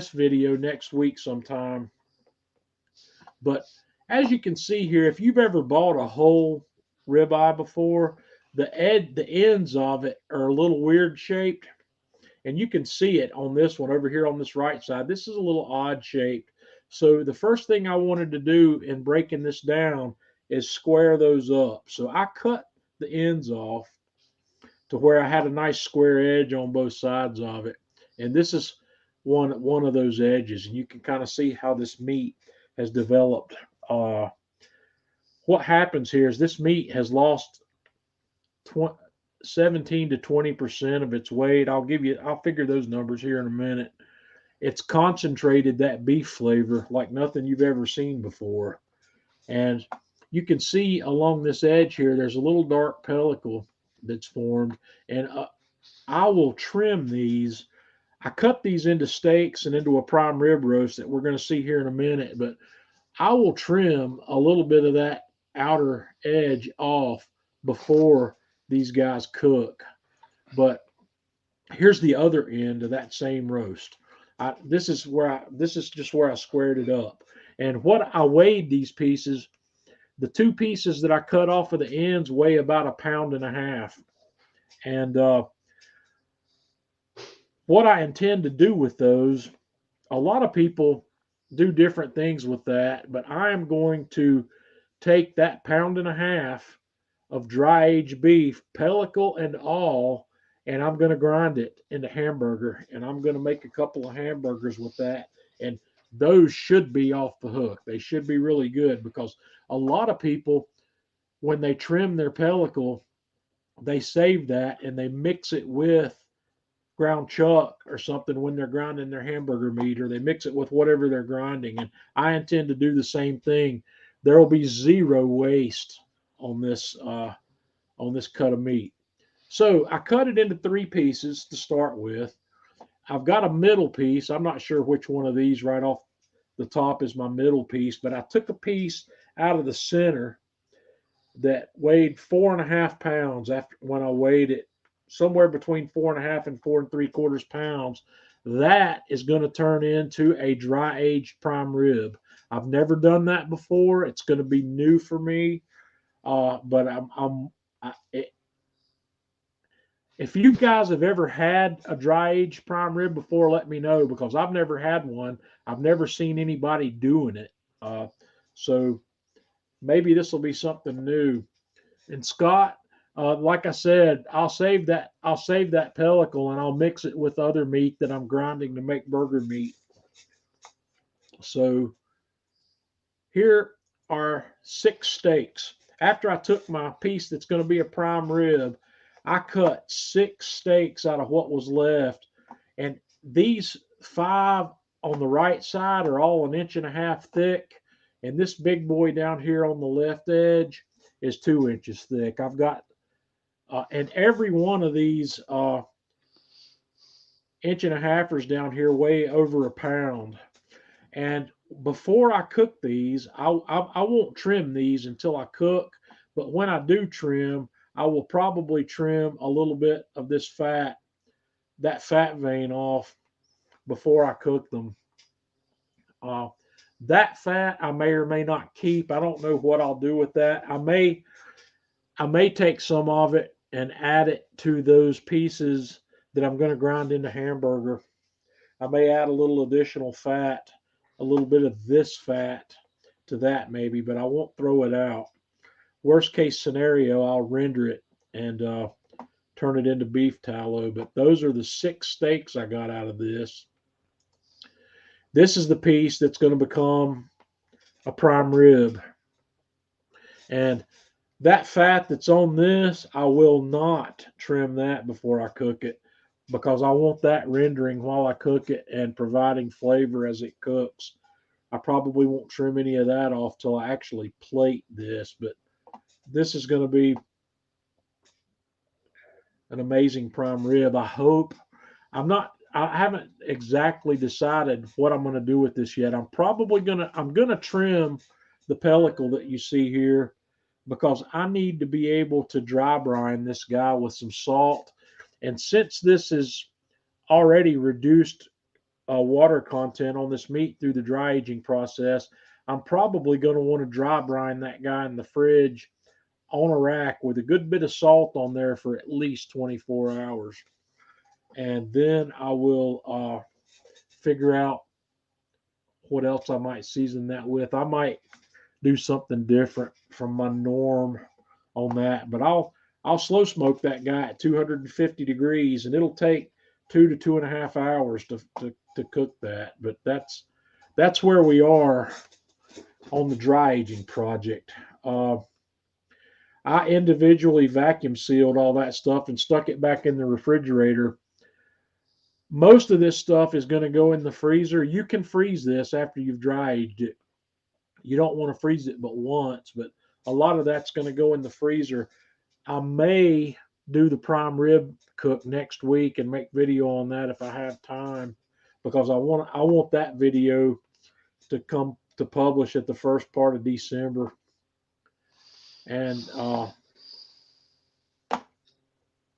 video next week sometime. But as you can see here, if you've ever bought a whole ribeye before, the ends of it are a little weird shaped, and you can see it on this one over here on this right side. This is a little odd shaped. So the first thing I wanted to do in breaking this down is square those up. So I cut the ends off to where I had a nice square edge on both sides of it. And this is one of those edges, and you can kind of see how this meat has developed. What happens here is this meat has lost 17 to 20% of its weight. I'll figure those numbers here in a minute. It's concentrated that beef flavor like nothing you've ever seen before. And you can see along this edge here, there's a little dark pellicle that's formed. And I will trim these. I cut these into steaks and into a prime rib roast that we're going to see here in a minute. But I will trim a little bit of that outer edge off before these guys cook. But here's the other end of that same roast. This is just where I squared it up. And what I weighed these pieces, the two pieces that I cut off of the ends weigh about 1.5 pounds. And what I intend to do with those, a lot of people do different things with that, but I am going to take that 1.5 pounds of dry aged beef, pellicle and all, and I'm going to grind it into hamburger, and I'm going to make a couple of hamburgers with that. And those should be off the hook. They should be really good, because a lot of people, when they trim their pellicle, they save that and they mix it with ground chuck or something when they're grinding their hamburger meat, or they mix it with whatever they're grinding. And I intend to do the same thing. There will be zero waste on this cut of meat. So I cut it into 3 pieces to start with. I've got a middle piece. I'm not sure which one of these right off the top is my middle piece, but I took a piece out of the center that weighed 4.5 pounds when I weighed it somewhere between 4.5 and 4.75 pounds. That is going to turn into a dry aged prime rib. I've never done that before. It's going to be new for me. But if you guys have ever had a dry aged prime rib before, let me know, because I've never had one. I've never seen anybody doing it. So maybe this will be something new. And Scott, like I said, I'll save that pellicle, and I'll mix it with other meat that I'm grinding to make burger meat. So here are 6 steaks. After I took my piece that's going to be a prime rib, I cut 6 steaks out of what was left. And these 5 on the right side are all 1.5 inches thick. And this big boy down here on the left edge is 2 inches thick. I've got, and every one of these 1.5 inches down here weigh over 1 pound. And before I cook these, I won't trim these until I cook. But when I do trim, I will probably trim a little bit of this fat, that fat vein off before I cook them. That fat I may or may not keep. I don't know what I'll do with that. I may take some of it and add it to those pieces that I'm going to grind into hamburger. I may add a little additional fat, a little bit of this fat to that maybe, but I won't throw it out. Worst case scenario, I'll render it and turn it into beef tallow. But those are the 6 steaks I got out of this. This is the piece that's going to become a prime rib. And that fat that's on this, I will not trim that before I cook it because I want that rendering while I cook it and providing flavor as it cooks. I probably won't trim any of that off till I actually plate this, but this is going to be an amazing prime rib. I hope. I haven't exactly decided what I'm going to do with this yet. I'm going to trim the pellicle that you see here because I need to be able to dry brine this guy with some salt. And since this is already reduced water content on this meat through the dry aging process, I'm probably going to want to dry brine that guy in the fridge on a rack with a good bit of salt on there for at least 24 hours. And then I will figure out what else I might season that with. I might do something different from my norm on that, but I'll slow smoke that guy at 250 degrees, and it'll take 2 to 2.5 hours to cook that. But that's where we are on the dry aging project. I individually vacuum sealed all that stuff and stuck it back in the refrigerator. Most of this stuff is going to go in the freezer. You can freeze this after you've dry aged it. You don't want to freeze it but once, but a lot of that's going to go in the freezer. I may do the prime rib cook next week and make video on that if I have time, because I want that video to come to publish at the first part of December. And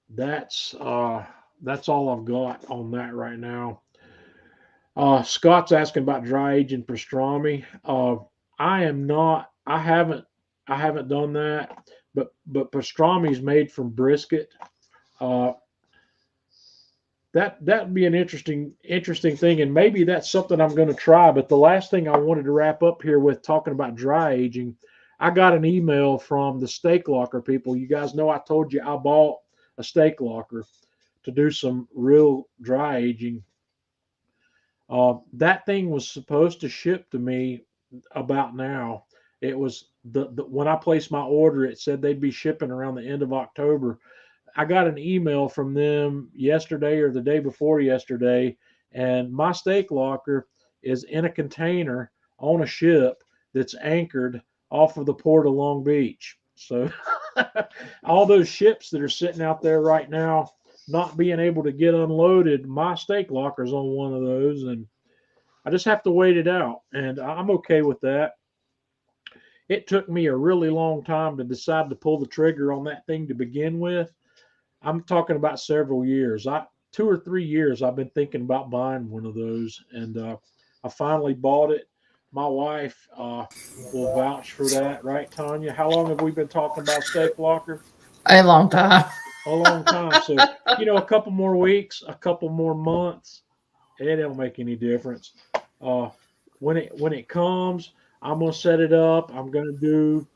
that's all I've got on that right now. Scott's asking about dry aging pastrami. I haven't done that, but pastrami is made from brisket. That'd be an interesting thing, and maybe that's something I'm going to try. But the last thing I wanted to wrap up here with talking about dry aging, I got an email from the steak locker people. You guys know I told you I bought a steak locker to do some real dry aging. That thing was supposed to ship to me about now. It was when I placed my order, it said they'd be shipping around the end of October. I got an email from them yesterday or the day before yesterday, and my steak locker is in a container on a ship that's anchored off of the port of Long Beach. So all those ships that are sitting out there right now, not being able to get unloaded, my steak locker's on one of those, and I just have to wait it out, and I'm okay with that. It took me a really long time to decide to pull the trigger on that thing to begin with. I'm talking about several years. 2 or 3 years I've been thinking about buying one of those, and I finally bought it. My wife will vouch for that, right, Tanya? How long have we been talking about steak locker? A long time. A long time. So, a couple more weeks, a couple more months, it don't make any difference. When it comes, I'm gonna set it up. I'm gonna do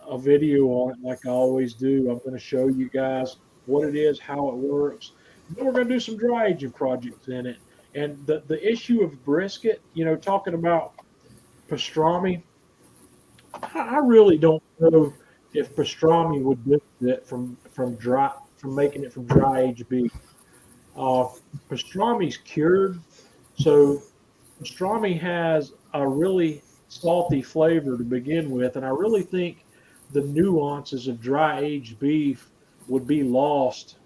a video on it like I always do. I'm gonna show you guys what it is, how it works. Then we're gonna do some dry aging projects in it. And the issue of brisket, talking about pastrami, I really don't know if pastrami would benefit from making it from dry aged beef. Pastrami's cured, so pastrami has a really salty flavor to begin with, and I really think the nuances of dry aged beef would be lost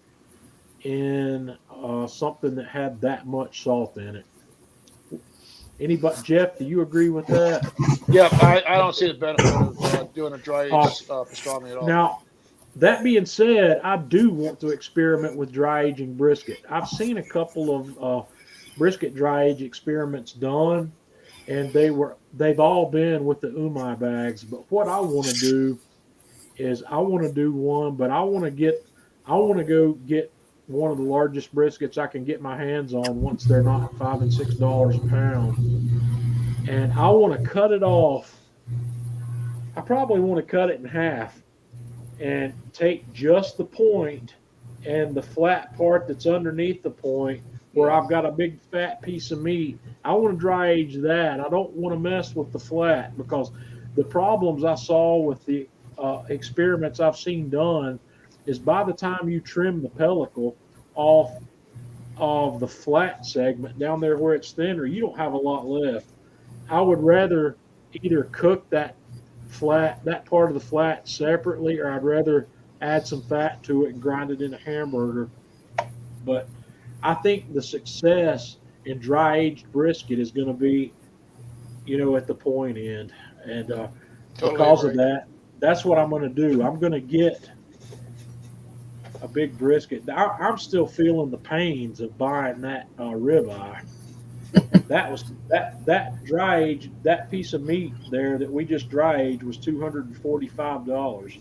in something that had that much salt in it. Anybody, Jeff, do you agree with that? Yeah, I don't see the benefit of doing a dry aged pastrami at all. Now, that being said, I do want to experiment with dry aging brisket. I've seen a couple of brisket dry age experiments done, and they've all been with the umai bags. But what I want to do is I want to do one, but I want to go get one of the largest briskets I can get my hands on once they're not $5 and $6 a pound, and I want to cut it off. I probably want to cut it in half and take just the point and the flat part that's underneath the point where I've got a big fat piece of meat. I want to dry age that. I don't want to mess with the flat, because the problems I saw with the experiments I've seen done is by the time you trim the pellicle off of the flat segment down there where it's thinner, you don't have a lot left. I would rather either cook that part of the flat separately, or I'd rather add some fat to it and grind it in a hamburger. But I think the success in dry aged brisket is going to be, at the point end. And because of that, that's what I'm going to do. I'm going to get a big brisket. I'm still feeling the pains of buying that ribeye. That dry aged, that piece of meat there that we just dry aged was $245.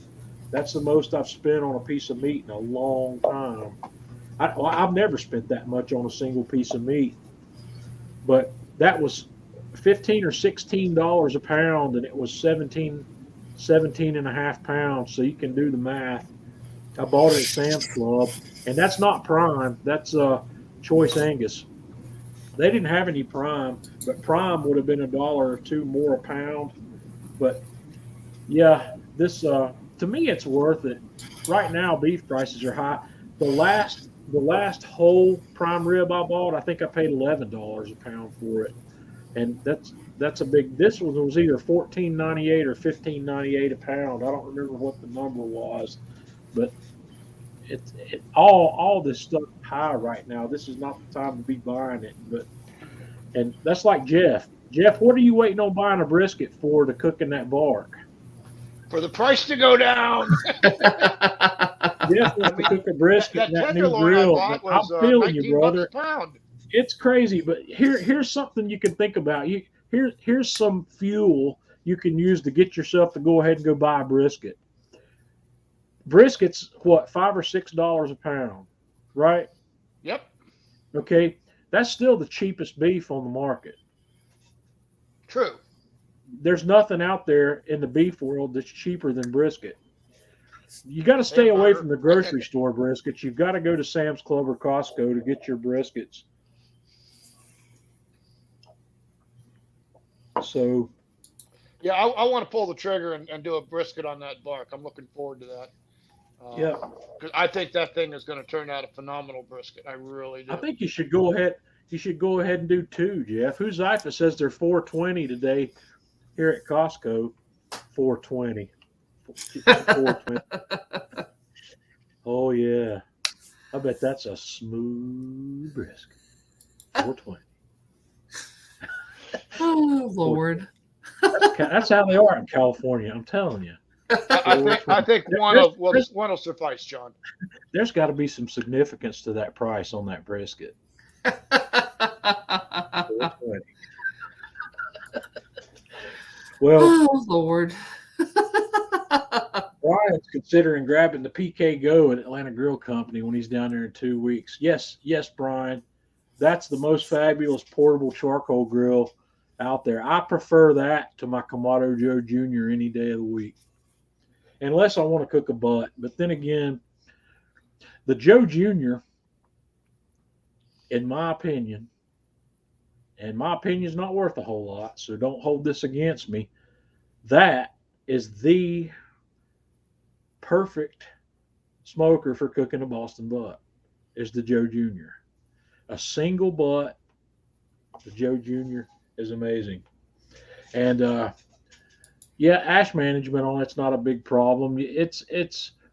That's the most I've spent on a piece of meat in a long time. I've never spent that much on a single piece of meat, but that was $15 or $16 a pound, and it was 17 and a half pounds. So you can do the math. I bought it at Sam's Club, and that's not prime. That's choice Angus. They didn't have any prime, but prime would have been $1 or $2 more a pound. But yeah, this to me it's worth it. Right now, beef prices are high. The last whole prime rib I bought, I think I paid $11 a pound for it, and that's a big. This one was either $14.98 or $15.98 a pound. I don't remember what the number was, but all this stuff is high right now. This is not the time to be buying it. And that's like Jeff. Jeff, what are you waiting on buying a brisket for to cook in that bark? For the price to go down. Jeff wants to cook a brisket in that new grill. But I'm feeling you, brother. It's crazy, but here's something you can think about. Here's some fuel you can use to get yourself to go ahead and go buy a brisket. Brisket's what, $5 or $6 a pound, right? Yep. Okay, that's still the cheapest beef on the market. True. There's nothing out there in the beef world that's cheaper than brisket. You got to stay away from the grocery store briskets. You've got to go to Sam's Club or Costco to get your briskets. So, yeah, I want to pull the trigger and do a brisket on that bark. I'm looking forward to that. Yeah, because I think that thing is going to turn out a phenomenal brisket. I really do. I think you should go ahead. You should go ahead and do 2, Jeff. Huzaifah says they're $4.20 today here at Costco. $4.20. $4.20. Oh yeah, I bet that's a smooth brisket. $4.20. Oh Lord. That's how they are in California. I'm telling you. I think one will suffice, John. There's got to be some significance to that price on that brisket. Well, oh Lord. Brian's considering grabbing the PK Go at Atlanta Grill Company when he's down there in 2 weeks. Yes, Brian. That's the most fabulous portable charcoal grill out there. I prefer that to my Kamado Joe Jr. any day of the week. Unless I want to cook a butt. But then again, the Joe Jr., in my opinion, and my opinion is not worth a whole lot, so don't hold this against me, that is the perfect smoker for cooking a Boston butt, is the Joe Jr. A single butt, the Joe Jr. is amazing. And yeah, ash management on it's not a big problem. It's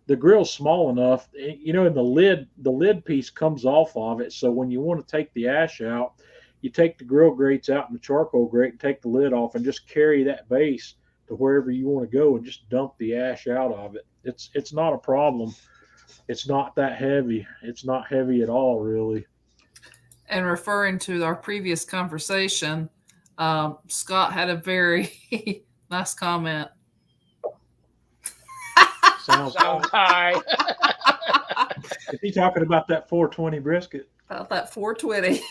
the grill's small enough, and the lid piece comes off of it. So when you want to take the ash out, you take the grill grates out in the charcoal grate and take the lid off and just carry that base to wherever you want to go and just dump the ash out of it. It's not a problem. It's not that heavy. It's not heavy at all, really. And referring to our previous conversation, Scott had a very nice comment. Sounds Sounds high. Is he talking about that 420 brisket? About that 420.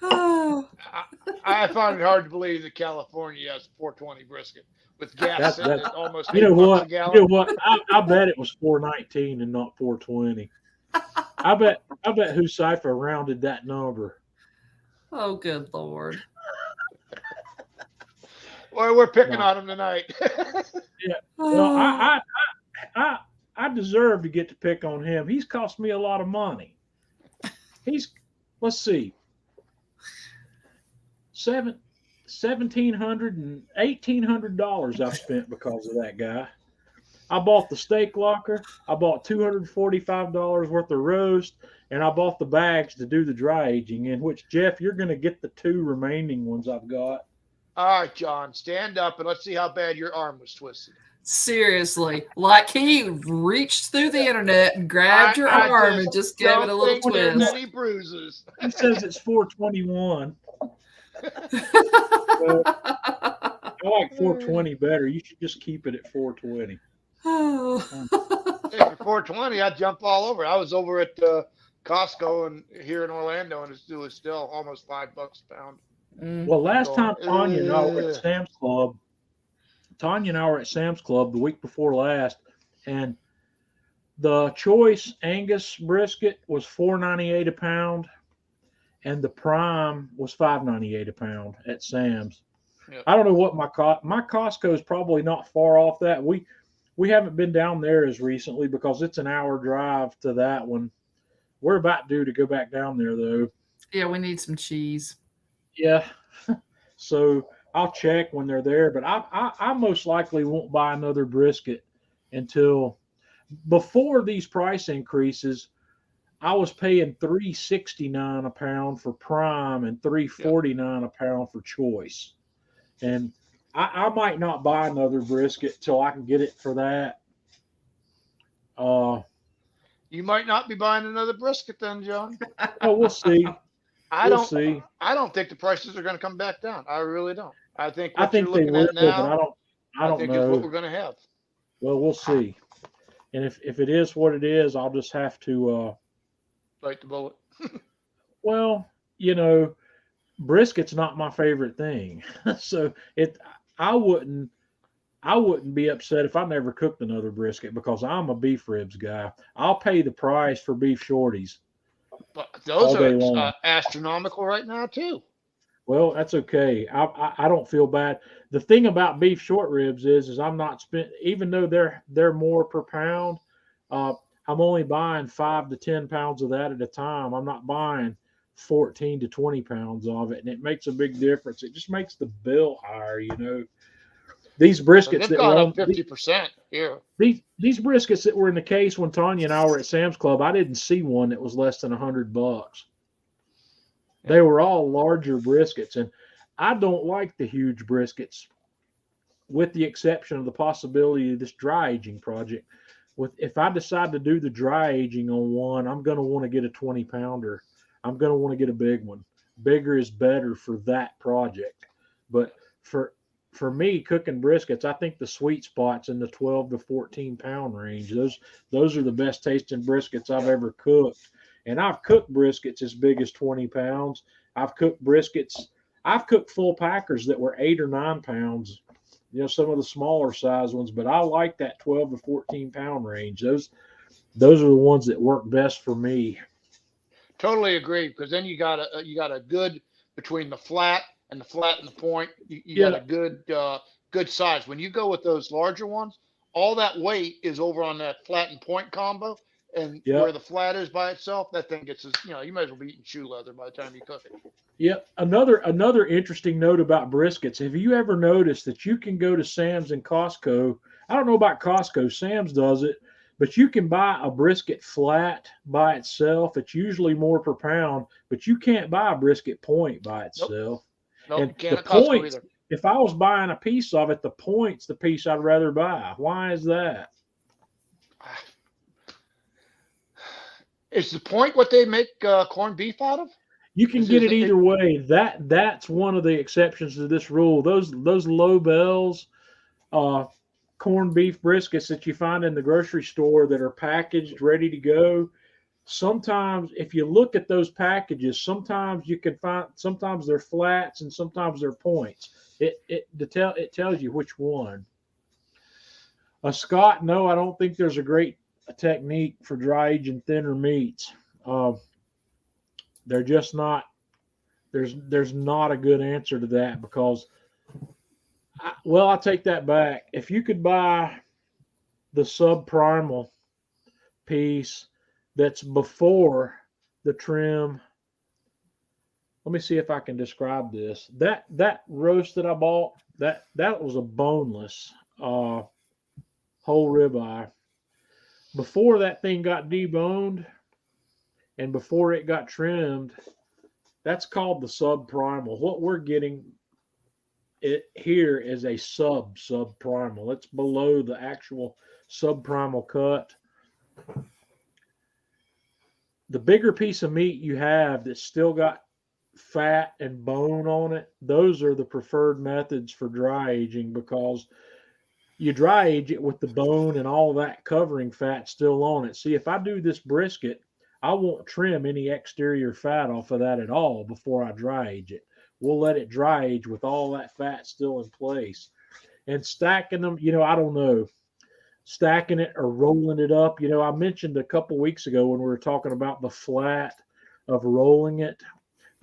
Oh, I find it hard to believe that California has 420 brisket with gas sitting at almost You know $8 a what? gallon. You know what? I bet it was 419 and not 420. I bet Husafa rounded that number. oh, good Lord. Well, we're picking No. on him tonight. Well, I deserve to get to pick on him. He's cost me a lot of money. Let's see, $1,700 and $1,800 I've spent because of that guy. I bought the steak locker. I bought $245 worth of roast, and I bought the bags to do the dry aging. In which, Jeff, you're going to get the 2 remaining ones I've got. All right, John, stand up and let's see how bad your arm was twisted. Seriously, like he reached through the internet and grabbed your arm and just gave it a little Don't think there's twist. any bruises. He says it's 421. I like 420 better. You should just keep it at 420. Oh. Hey, for 420, I'd jump all over. I was over at Costco and here in Orlando, and it was still almost $5 a pound. Mm. Well, last time Tanya and I were Ugh. at Sam's Club, the week before last, and the choice Angus brisket was $4.98 a pound, and the prime was $5.98 a pound at Sam's. Yep. I don't know what my Costco is probably not far off that. We haven't been down there as recently because it's an hour drive to that one. We're about due to go back down there though. Yeah, we need some cheese. Yeah. So I'll check when they're there, but I most likely won't buy another brisket until before these price increases. I was paying $3.69 a pound for prime and $3.49 a pound for choice. And I might not buy another brisket till I can get it for that. You might not be buying another brisket then, John. Well, we'll see. We'll see. I don't think the prices are going to come back down. I really don't. I think I what think you're they looking will, at but now, I don't think is what know. we're going to have. Well, we'll see. And if it is what it is, I'll just have to. Bite the bullet. Well, brisket's not my favorite thing, so I wouldn't be upset if I never cooked another brisket because I'm a beef ribs guy. I'll pay the price for beef shorties. But those All day long. are astronomical right now too. Well, that's okay. I don't feel bad. The thing about beef short ribs is I'm not even though they're more per pound. I'm only buying 5 to 10 pounds of that at a time. I'm not buying 14 to 20 pounds of it, and it makes a big difference. It just makes the bill higher, These briskets They've that gone were up 50% here. these briskets that were in the case when Tanya and I were at Sam's Club, I didn't see one that was less than $100. They were all larger briskets, and I don't like the huge briskets, with the exception of the possibility of this dry aging project. If I decide to do the dry aging on one, I'm going to want to get a 20 pounder. I'm going to want to get a big one. Bigger is better for that project. But for me, cooking briskets, I think the sweet spot's in the 12 to 14 pound range. Those are the best tasting briskets I've ever cooked. And I've cooked briskets as big as 20 pounds. I've cooked full packers that were 8 or 9 pounds. Some of the smaller size ones, but I like that 12 to 14 pound range. Those are the ones that work best for me. Totally agree, because then you got a good between the flat and the point. You got a good size. When you go with those larger ones, all that weight is over on that flat and point combo, and where the flat is by itself, that thing gets you might as well be eating shoe leather by the time you cook it. Yep. Another interesting note about briskets. Have you ever noticed that you can go to Sam's and Costco? I don't know about Costco. Sam's does it, but you can buy a brisket flat by itself. It's usually more per pound, but you can't buy a brisket point by itself. Nope, And you can't the at Costco points, either. if I was buying a piece of it, the point's the piece I'd rather buy. Why is that? Is the point what they make corned beef out of? You can This get is it either way. That's one of the exceptions to this rule. Those low bells, corned beef briskets that you find in the grocery store that are packaged ready to go. Sometimes, if you look at those packages, sometimes you can find. Sometimes they're flats and sometimes they're points. It tells you which one. Scott, no, I don't think there's a great technique for dry aging thinner meats. Uh, they're just not. There's not a good answer to that because, I'll take that back. If you could buy the subprimal piece that's before the trim, let me see if I can describe this. That roast that I bought, that was a boneless whole ribeye. Before that thing got deboned and before it got trimmed, that's called the subprimal. What we're getting it here is a subprimal. It's below the actual subprimal cut. The bigger piece of meat you have that's still got fat and bone on it, those are the preferred methods for dry aging because you dry age it with the bone and all that covering fat still on it. See, if I do this brisket, I won't trim any exterior fat off of that at all before I dry age it. We'll let it dry age with all that fat still in place. And stacking them, I don't know, stacking it or rolling it up. I mentioned a couple weeks ago when we were talking about the flat of rolling it.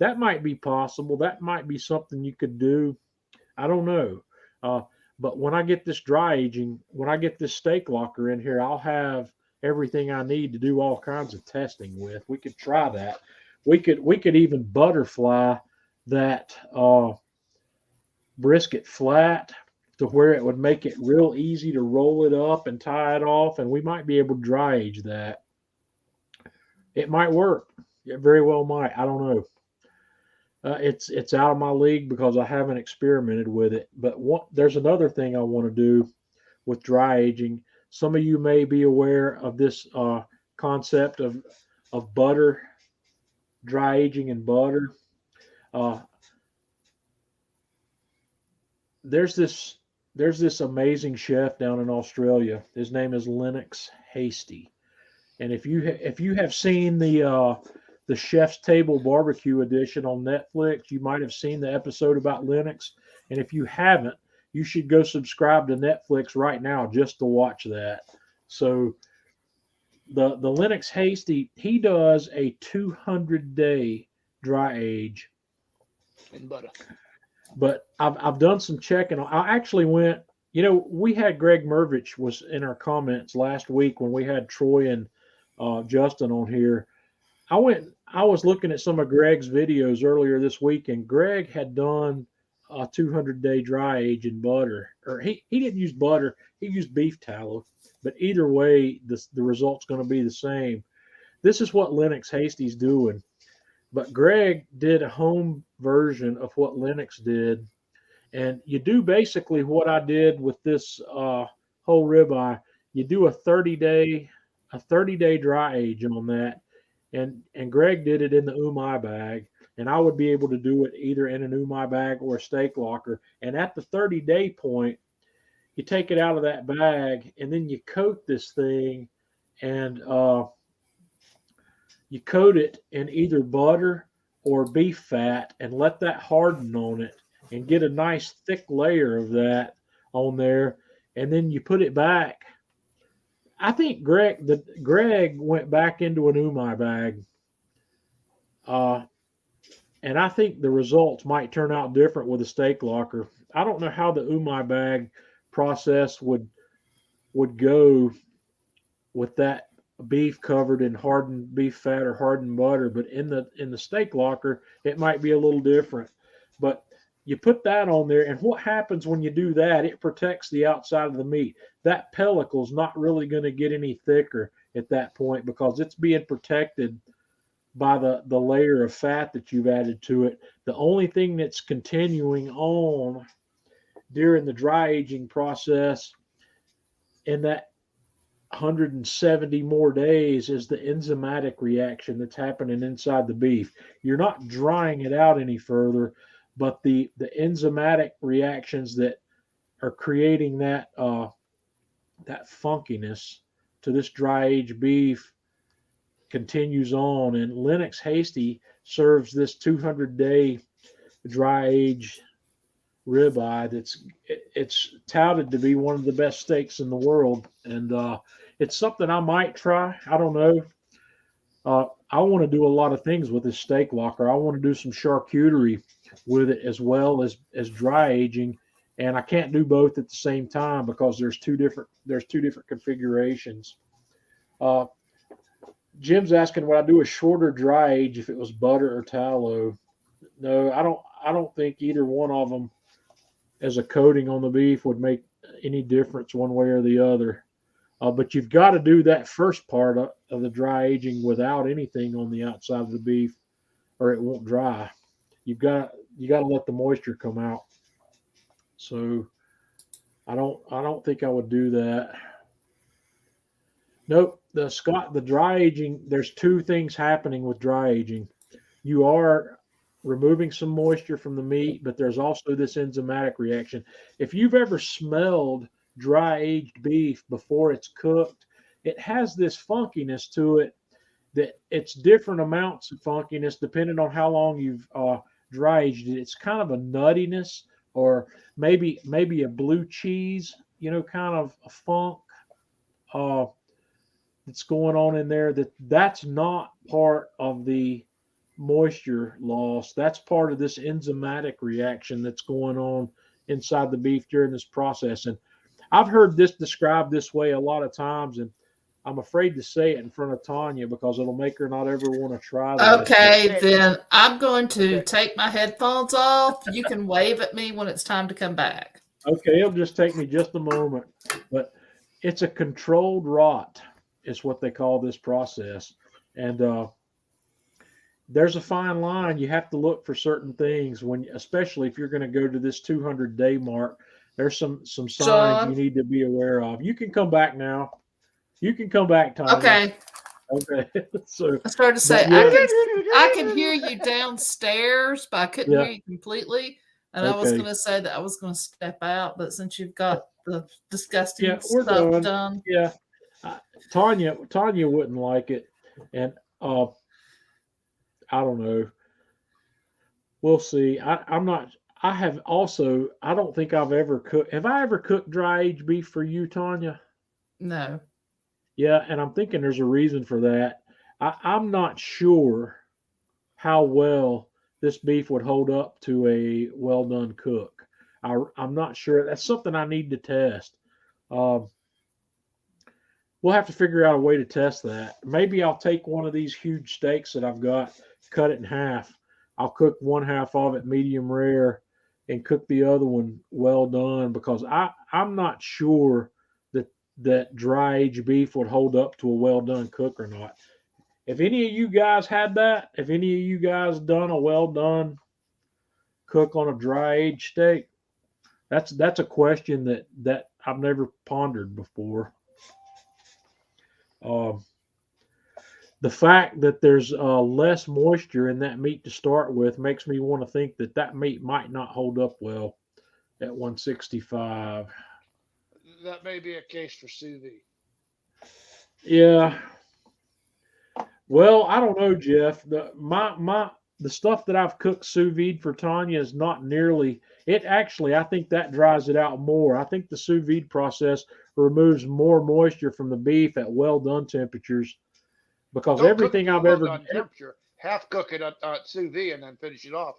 That might be possible. That might be something you could do. I don't know. But when I get this dry aging, when I get this steak locker in here, I'll have everything I need to do all kinds of testing with. We could try that. We could even butterfly that brisket flat to where it would make it real easy to roll it up and tie it off, and we might be able to dry age that. It might work. It very well might. I don't know. It's out of my league because I haven't experimented with it. But there's another thing I want to do with dry aging. Some of you may be aware of this concept of butter, dry aging in butter. There's this amazing chef down in Australia. His name is Lennox Hasty, and if you have seen the Chef's Table Barbecue edition on Netflix, you might have seen the episode about Lennox. And if you haven't, you should go subscribe to Netflix right now just to watch that. So the Lennox Hasty, he does a 200-day dry age in butter. But I've done some checking. I actually went, we had Greg Mervich was in our comments last week when we had Troy and Justin on here. I was looking at some of Greg's videos earlier this week, and Greg had done a 200-day dry age in butter. Or he didn't use butter, he used beef tallow. But either way, the result's going to be the same. This is what Lennox Hasty's doing. But Greg did a home version of what Lennox did. And you do basically what I did with this whole ribeye. You do a 30-day dry age on that. And Greg did it in the umai bag. And I would be able to do it either in an umai bag or a steak locker. And at the 30-day point, you take it out of that bag and then you coat this thing and you coat it in either butter or beef fat and let that harden on it and get a nice thick layer of that on there. And then you put it back. I think Greg went back into an umai bag. And I think the results might turn out different with a steak locker. I don't know how the umai bag process would go with that beef covered in hardened beef fat or hardened butter, but in the steak locker it might be a little different. But you put that on there, and what happens when you do that, it protects the outside of the meat. That pellicle's not really going to get any thicker at that point because it's being protected by the layer of fat that you've added to it. The only thing that's continuing on during the dry aging process in that 170 more days is the enzymatic reaction that's happening inside the beef. You're not drying it out any further, but the enzymatic reactions that are creating that funkiness to this dry aged beef continues on. And Lennox Hasty serves this 200-day dry aged ribeye it's touted to be one of the best steaks in the world, and it's something I might try. I don't know. I want to do a lot of things with this steak locker. I want to do some charcuterie with it as well as dry aging, and I can't do both at the same time because there's two different configurations. Jim's asking, would I do a shorter dry age if it was butter or tallow? No, I don't think either one of them as a coating on the beef would make any difference one way or the other. But you've got to do that first part of the dry aging without anything on the outside of the beef, or it won't dry. You got to let the moisture come out. So I don't think I would do that. Nope. The dry aging, there's two things happening with dry aging. You are removing some moisture from the meat, but there's also this enzymatic reaction. If you've ever smelled dry aged beef before it's cooked, it has this funkiness to it that it's different amounts of funkiness depending on how long you've dry aged it. It's kind of a nuttiness, or maybe a blue cheese, kind of a funk that's going on in there. That's not part of the moisture loss. That's part of this enzymatic reaction that's going on inside the beef during this process. And I've heard this described this way a lot of times, and I'm afraid to say it in front of Tanya because it'll make her not ever want to try that. Okay, then I'm going to take my headphones off. You can wave at me when it's time to come back. Okay, it'll just take me just a moment. But it's a controlled rot is what they call this process. And there's a fine line. You have to look for certain things especially if you're going to go to this 200-day mark. There's some signs John, you need to be aware of. You can come back now. You can come back, Tanya. Okay. So I started to say, yeah. I can hear you downstairs, but I couldn't hear you completely. And I was going to say that I was going to step out, but since you've got the disgusting stuff done. Yeah. Tanya wouldn't like it. And I don't know. We'll see. I'm not. I have also. I don't think I've ever cooked. Have I ever cooked dry aged beef for you, Tanya? No. Yeah, and I'm thinking there's a reason for that. I'm not sure how well this beef would hold up to a well done cook. I'm not sure. That's something I need to test. We'll have to figure out a way to test that. Maybe I'll take one of these huge steaks that I've got, cut it in half. I'll cook one half of it medium rare and cook the other one well done, because I'm not sure that dry aged beef would hold up to a well done cook or not. If any of you guys had that, if any of you guys done a well done cook on a dry aged steak, that's a question that I've never pondered before. The fact that there's less moisture in that meat to start with makes me want to think that meat might not hold up well at 165. That may be a case for sous vide. Yeah. Well, I don't know, Jeff. The stuff that I've cooked sous vide for Tanya is not nearly it. Actually, I think that dries it out more. I think the sous vide process removes more moisture from the beef at well done temperatures, because Don't everything cook it I've well ever done temperature, half cook it at sous vide and then finish it off.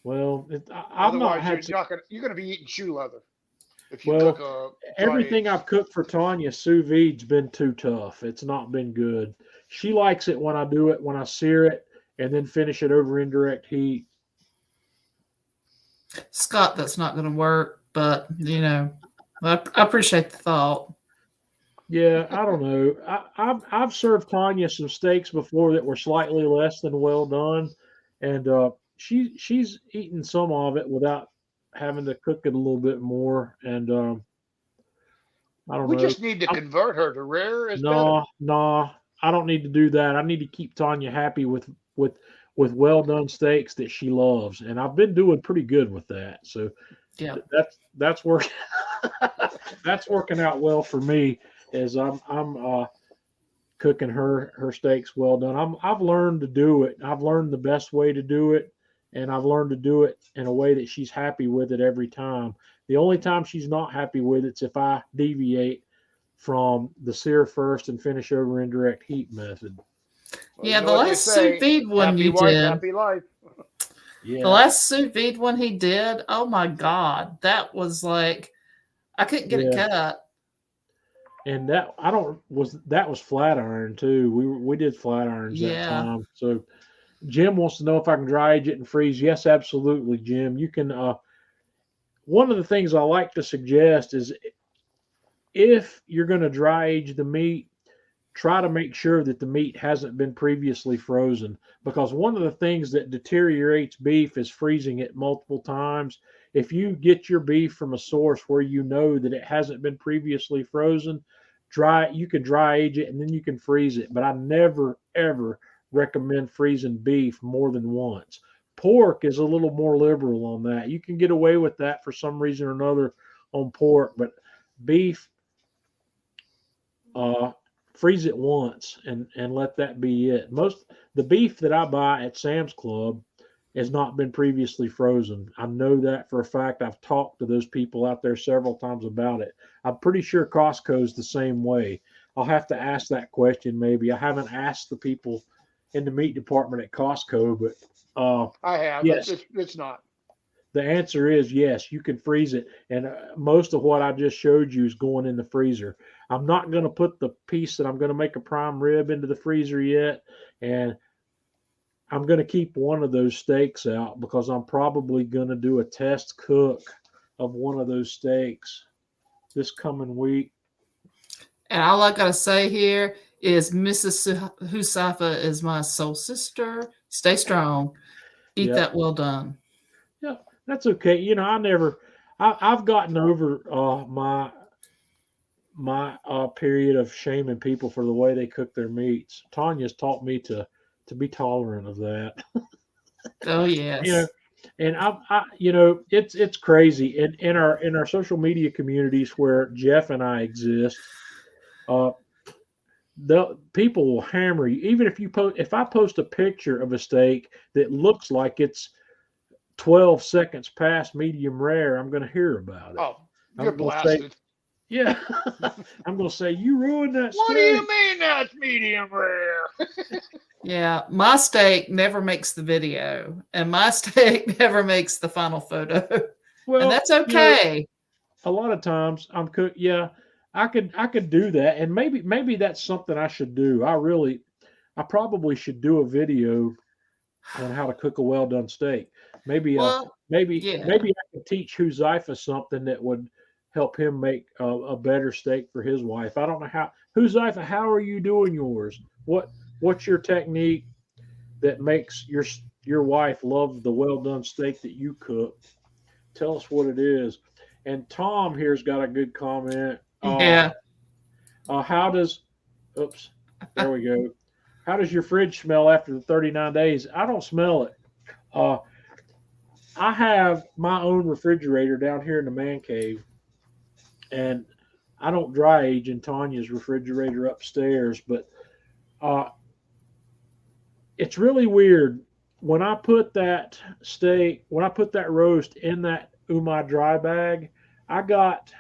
Well, I'm not Otherwise, you're gonna be eating shoe leather if you cook a everything I've cooked for Tanya sous vide's been too tough. It's not been good. She likes it when I do it, when I sear it and then finish it over indirect heat. Scott, that's not going to work, but I appreciate the thought. Yeah, I don't know. I've served Tanya some steaks before that were slightly less than well done, and she's eaten some of it without having to cook it a little bit more. And I don't We know. just need to convert her to rare. No, I don't need to do that. I need to keep Tanya happy with well done steaks that she loves, and I've been doing pretty good with that. So Yeah. That's working. That's working out well for me as I'm cooking her steaks well done. I've learned to do it. I've learned the best way to do it, and I've learned to do it in a way that she's happy with it every time. The only time she's not happy with it's if I deviate from the sear first and finish over indirect heat method. Well, yeah, the last sous vide one you wife, did. Happy life. Yeah. The last sous vide one he did, oh my God, that was like I couldn't get it cut. And that was flat iron too. We did flat irons that time. So Jim wants to know if I can dry age it and freeze. Yes, absolutely, Jim. You can. One of the things I like to suggest is if you're going to dry age the meat, try to make sure that the meat hasn't been previously frozen, because one of the things that deteriorates beef is freezing it multiple times. If you get your beef from a source where you know that it hasn't been previously frozen, you can dry age it and then you can freeze it. But I never, ever recommend freezing beef more than once. Pork is a little more liberal on that. You can get away with that for some reason or another on pork, but beef, freeze it once and let that be it. The beef that I buy at Sam's Club has not been previously frozen. I know that for a fact. I've talked to those people out there several times about it. I'm pretty sure Costco's the same way. I'll have to ask that question maybe. I haven't asked the people in the meat department at Costco, but I have. Yes, it's not. The answer is yes, you can freeze it. And most of what I just showed you is going in the freezer. I'm not going to put the piece that I'm going to make a prime rib into the freezer yet. And I'm going to keep one of those steaks out because I'm probably going to do a test cook of one of those steaks this coming week. And all I got to say here is Mrs. Husafa is my soul sister. Stay strong. Eat that well done. Yeah, that's okay. You know, I've gotten over my period of shaming people for the way they cook their meats. Tanya's taught me to be tolerant of that. Oh yes. You know, and I it's crazy in our social media communities where Jeff and I exist. The people will hammer you even if I post a picture of a steak that looks like it's 12 seconds past medium rare, I'm going to hear about it. Oh, you're blasted. Yeah. I'm going to say, you ruined that steak. What do you mean that's medium rare? Yeah, my steak never makes the video, and my steak never makes the final photo. Well, and that's okay. You know, a lot of times I'm cook. Yeah, I could do that, and maybe that's something I should do. I probably should do a video on how to cook a well done steak. Maybe I could teach Huzaifa something that would help him make a better steak for his wife. I don't know how. Huzaifa, how are you doing yours? What's your technique that makes your wife love the well done steak that you cook? Tell us what it is. And Tom here's got a good comment. How does there we go. How does your fridge smell after the 39 days? I don't smell it. I have my own refrigerator down here in the man cave, and I don't dry age in Tanya's refrigerator upstairs, but it's really weird. When I put that roast in that Umai dry bag, I got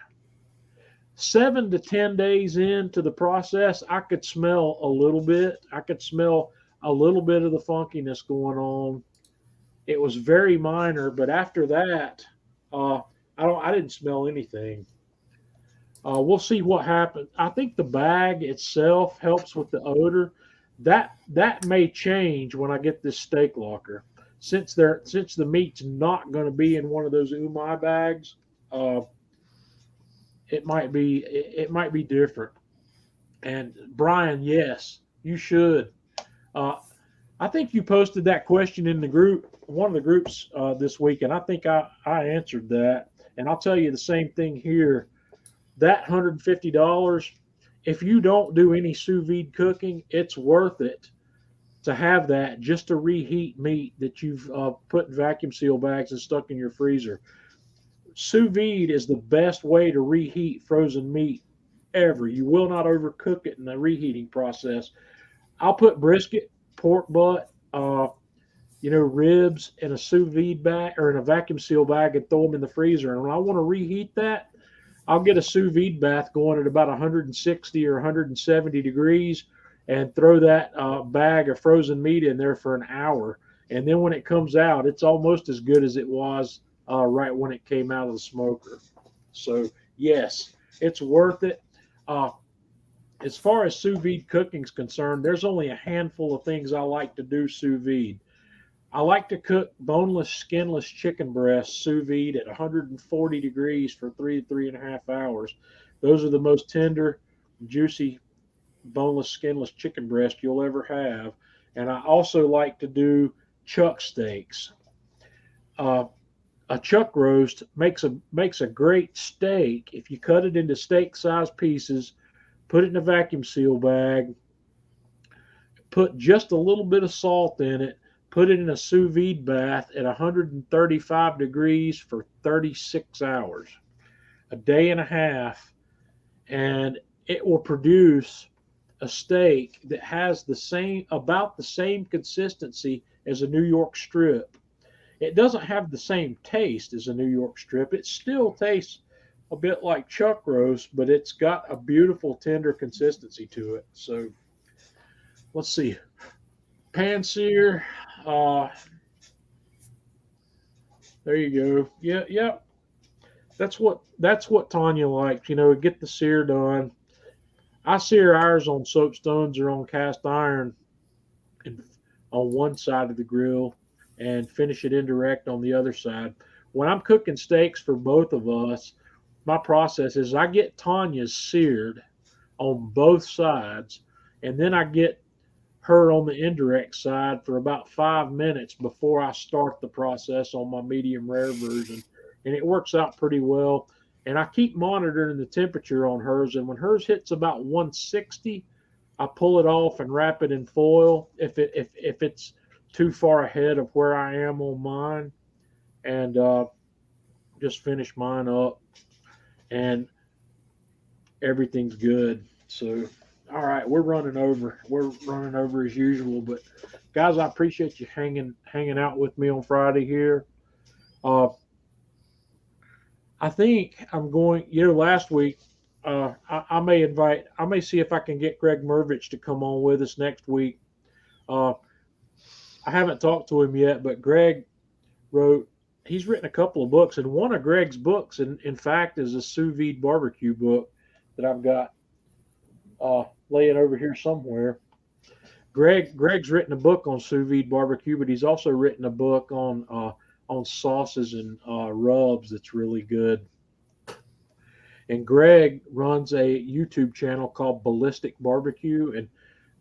7 to 10 days into the process, I could smell a little bit. I could smell a little bit of the funkiness going on. It was very minor, but after that, I didn't smell anything. We'll see what happens. I think the bag itself helps with the odor. That may change when I get this steak locker. Since the meat's not going to be in one of those Umai bags, it might be different. And Brian, yes, you should. I think you posted that question in the group, one of the groups this week, and I think I answered that. And I'll tell you the same thing here. that $150, if you don't do any sous vide cooking, it's worth it to have that just to reheat meat that you've put in vacuum seal bags and stuck in your freezer. Sous vide is the best way to reheat frozen meat ever. You will not overcook it in the reheating process. I'll put brisket, pork butt, ribs in a sous vide bag or in a vacuum seal bag and throw them in the freezer. And when I want to reheat that, I'll get a sous vide bath going at about 160 or 170 degrees and throw that bag of frozen meat in there for an hour. And then when it comes out, it's almost as good as it was right when it came out of the smoker. So, yes, it's worth it. As far as sous vide cooking is concerned, there's only a handful of things I like to do sous vide. I like to cook boneless, skinless chicken breasts sous vide at 140 degrees for 3 to 3.5 hours. Those are the most tender, juicy, boneless, skinless chicken breast you'll ever have. And I also like to do chuck steaks. A chuck roast makes a great steak if you cut it into steak-sized pieces, put it in a vacuum seal bag, put just a little bit of salt in it, put it in a sous vide bath at 135 degrees for 36 hours, a day and a half, and it will produce a steak that has about the same consistency as a New York strip. It doesn't have the same taste as a New York strip. It still tastes a bit like chuck roast, but it's got a beautiful tender consistency to it. So let's see. Pan sear. There you go. Yeah. That's what Tanya likes. Get the sear done. I sear ours on soapstones or on cast iron and on one side of the grill and finish it indirect on the other side. When I'm cooking steaks for both of us, my process is I get Tanya's seared on both sides, and then I get her on the indirect side for about 5 minutes before I start the process on my medium rare version. And it works out pretty well. And I keep monitoring the temperature on hers. And when hers hits about 160, I pull it off and wrap it in foil if it's too far ahead of where I am on mine, and just finish mine up, and everything's good. So, all right, we're running over. We're running over as usual, but guys, I appreciate you hanging out with me on Friday here. I think I'm going. Last week I may see if I can get Greg Mervich to come on with us next week. I haven't talked to him yet, but Greg he's written a couple of books, and one of Greg's books, in fact, is a sous vide barbecue book that I've got laying over here somewhere. Greg's written a book on sous vide barbecue, but he's also written a book on sauces and rubs that's really good. And Greg runs a YouTube channel called Ballistic Barbecue, and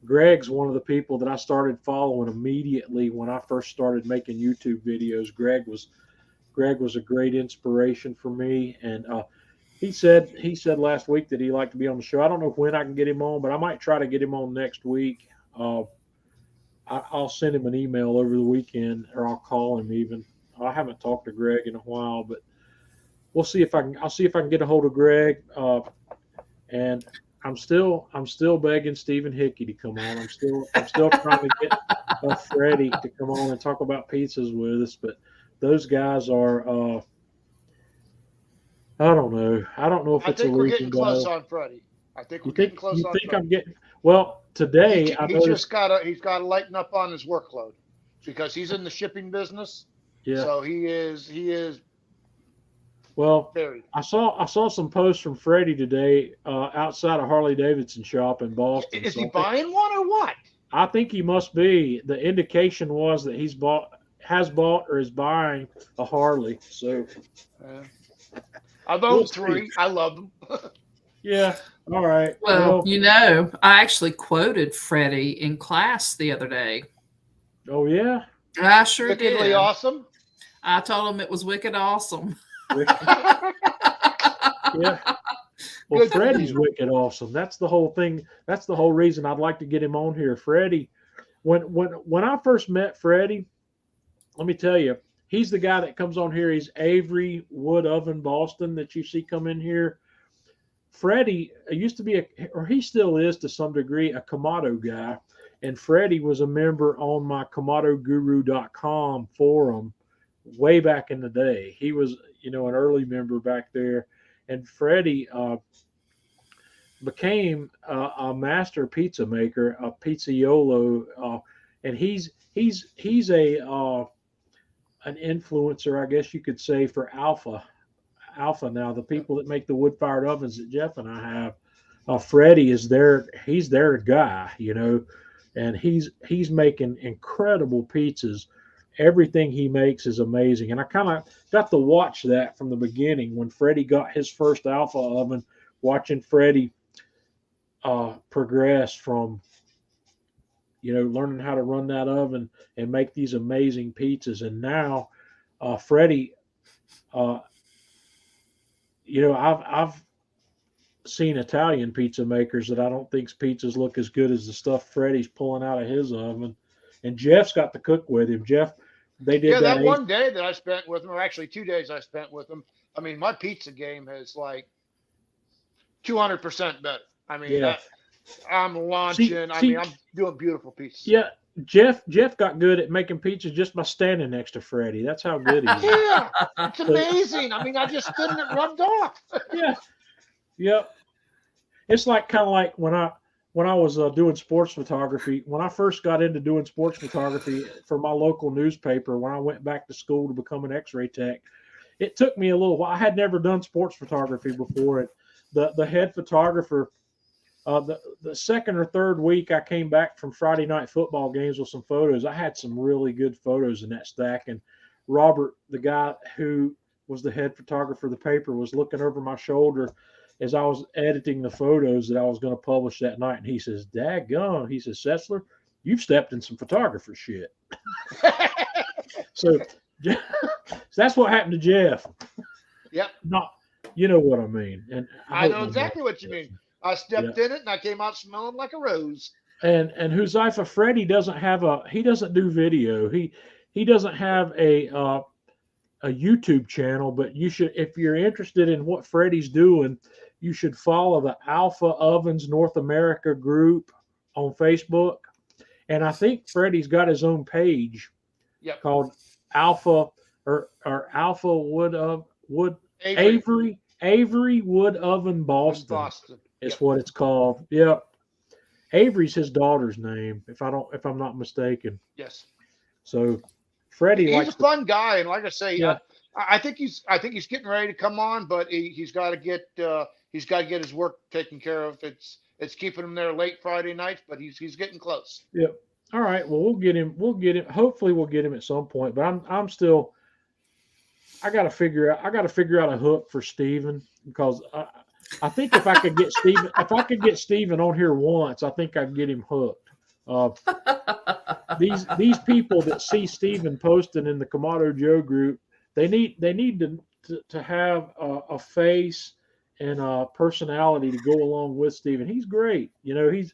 Greg's one of the people that I started following immediately when I first started making YouTube videos. Greg was a great inspiration for me, and he said last week that he'd like to be on the show. I don't know when I can get him on, but I might try to get him on next week. I'll send him an email over the weekend, or I'll call him even. I haven't talked to Greg in a while, but we'll see if I can. I'll see if I can get a hold of Greg. And I'm still begging Stephen Hickey to come on. I'm still trying to get Freddie to come on and talk about pizzas with us. But those guys are. I don't know. I don't know if it's a week. I think we're getting close on Freddie. I think we're getting close on Freddie. You think I'm getting? Well, today he's got to lighten up on his workload because he's in the shipping business. Yeah. So he is. Well, buried. I saw some posts from Freddie today outside a Harley Davidson shop in Boston. Is he buying one or what? I think he must be. The indication was that has bought or is buying a Harley. So I've owned 3. I love them. Yeah. All right. Well, I actually quoted Freddie in class the other day. Oh yeah. I sure Wickedly did. Awesome. I told him it was wicked awesome. Yeah. Well, Freddie's wicked awesome. That's the whole thing. That's the whole reason I'd like to get him on here. Freddie, when I first met Freddie, let me tell you, he's the guy that comes on here. He's Avery Wood Oven Boston that you see come in here. Freddie used to be or he still is to some degree, a Kamado guy. And Freddie was a member on my KamadoGuru.com forum way back in the day. He was, an early member back there. And Freddie became a master pizza maker, a pizzaiolo, and he's an influencer, I guess you could say, for Alpha now, the people that make the wood-fired ovens that Jeff and I have. Freddie is he's their guy, and he's making incredible pizzas. Everything he makes is amazing. And I kind of got to watch that from the beginning when Freddie got his first Alpha oven, watching Freddie progress from, learning how to run that oven and make these amazing pizzas. And now Freddie, I've seen Italian pizza makers that I don't think's pizzas look as good as the stuff Freddie's pulling out of his oven. And Jeff's got to cook with him. Jeff, they did that one day that I spent with him, or actually 2 days I spent with him. I mean, my pizza game is like 200% better. I mean, I'm launching. I'm doing beautiful pizzas. Yeah, Jeff got good at making pizzas just by standing next to Freddie. That's how good he is. Yeah, it's amazing. I mean, I just couldn't have rubbed off. Yeah. Yep. It's kind of like when I was doing sports photography. When I first got into doing sports photography for my local newspaper, when I went back to school to become an X-ray tech, it took me a little while. I had never done sports photography before. And the head photographer, the second or third week I came back from Friday night football games with some photos. I had some really good photos in that stack. And Robert, the guy who was the head photographer of the paper, was looking over my shoulder as I was editing the photos that I was going to publish that night. And he says, "Daggone," he says, "Setzler, you've stepped in some photographer shit." So that's what happened to Jeff. Yep. You know what I mean. And I know exactly what you mean. I stepped in it and I came out smelling like a rose. And Huzaifa, Freddie doesn't do video. He doesn't have a YouTube channel, but you should, if you're interested in what Freddie's doing, you should follow the Alpha Ovens North America group on Facebook. And I think Freddie's got his own page called Alpha or Alpha Wood Avery Wood Oven Boston. It's what it's called. Yep. Avery's his daughter's name, if I'm not mistaken. Yes. So Freddie, he's a fun guy, and like I say, I think he's getting ready to come on, but he's got to get his work taken care of. It's keeping him there late Friday nights, but he's getting close. Yep. All right. Well, we'll get him. Hopefully, we'll get him at some point. But I'm still. I got to figure out a hook for Steven, because I think if I could get Steven on here once, I think I'd get him hooked. These people that see Steven posting in the Kamado Joe group, they need to have a face and a personality to go along with Steven. He's great. He's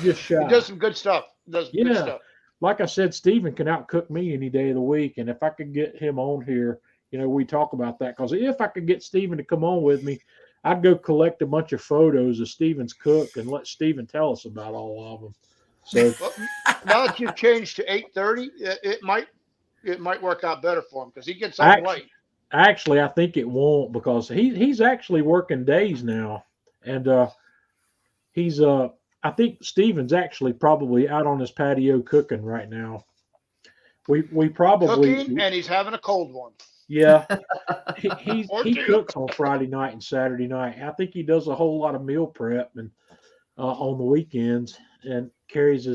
just shy. He does some good stuff. Good stuff. Like I said, Steven can outcook me any day of the week. And if I could get him on here, we talk about that, because if I could get Steven to come on with me, I'd go collect a bunch of photos of Steven's cook and let Steven tell us about all of them. So now that you've changed to 8:30, it might work out better for him, because he gets up late. Actually, I think it won't, because he's actually working days now, and I think Steven's actually probably out on his patio cooking right now. We probably cooking, and he's having a cold one. Yeah, he cooks on Friday night and Saturday night. I think he does a whole lot of meal prep and on the weekends, and carries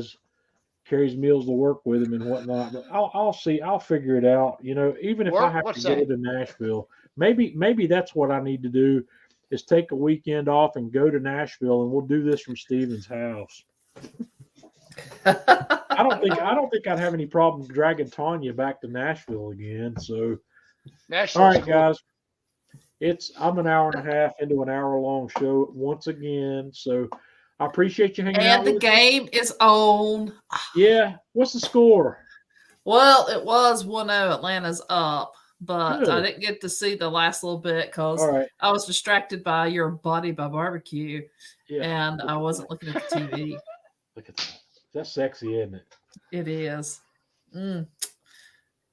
meals to work with him and whatnot. But I'll see. I'll figure it out. Even if I have to go to Nashville, maybe that's what I need to do, is take a weekend off and go to Nashville, and we'll do this from Steven's house. I don't think I'd have any problem dragging Tanya back to Nashville again. So, all right, guys. I'm an hour and a half into an hour-long show once again. So I appreciate you hanging out And the game is on. Yeah. What's the score? Well, it was 1-0. Atlanta's up, but Good. I didn't get to see the last little bit because All right. I was distracted by Your Body by Barbecue, Yeah. and I wasn't looking at the TV. Look at that. That's sexy, isn't it? It is.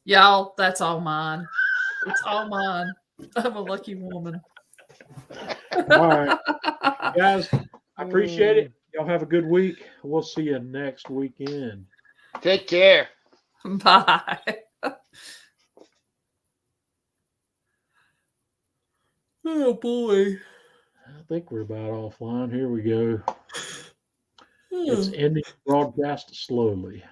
Y'all, that's all mine. It's all mine. I'm a lucky woman. All right. Guys, I appreciate it. Y'all have a good week. We'll see you next weekend. Take care. Bye. Oh boy. I think we're about offline. Here we go. It's ending broadcast slowly.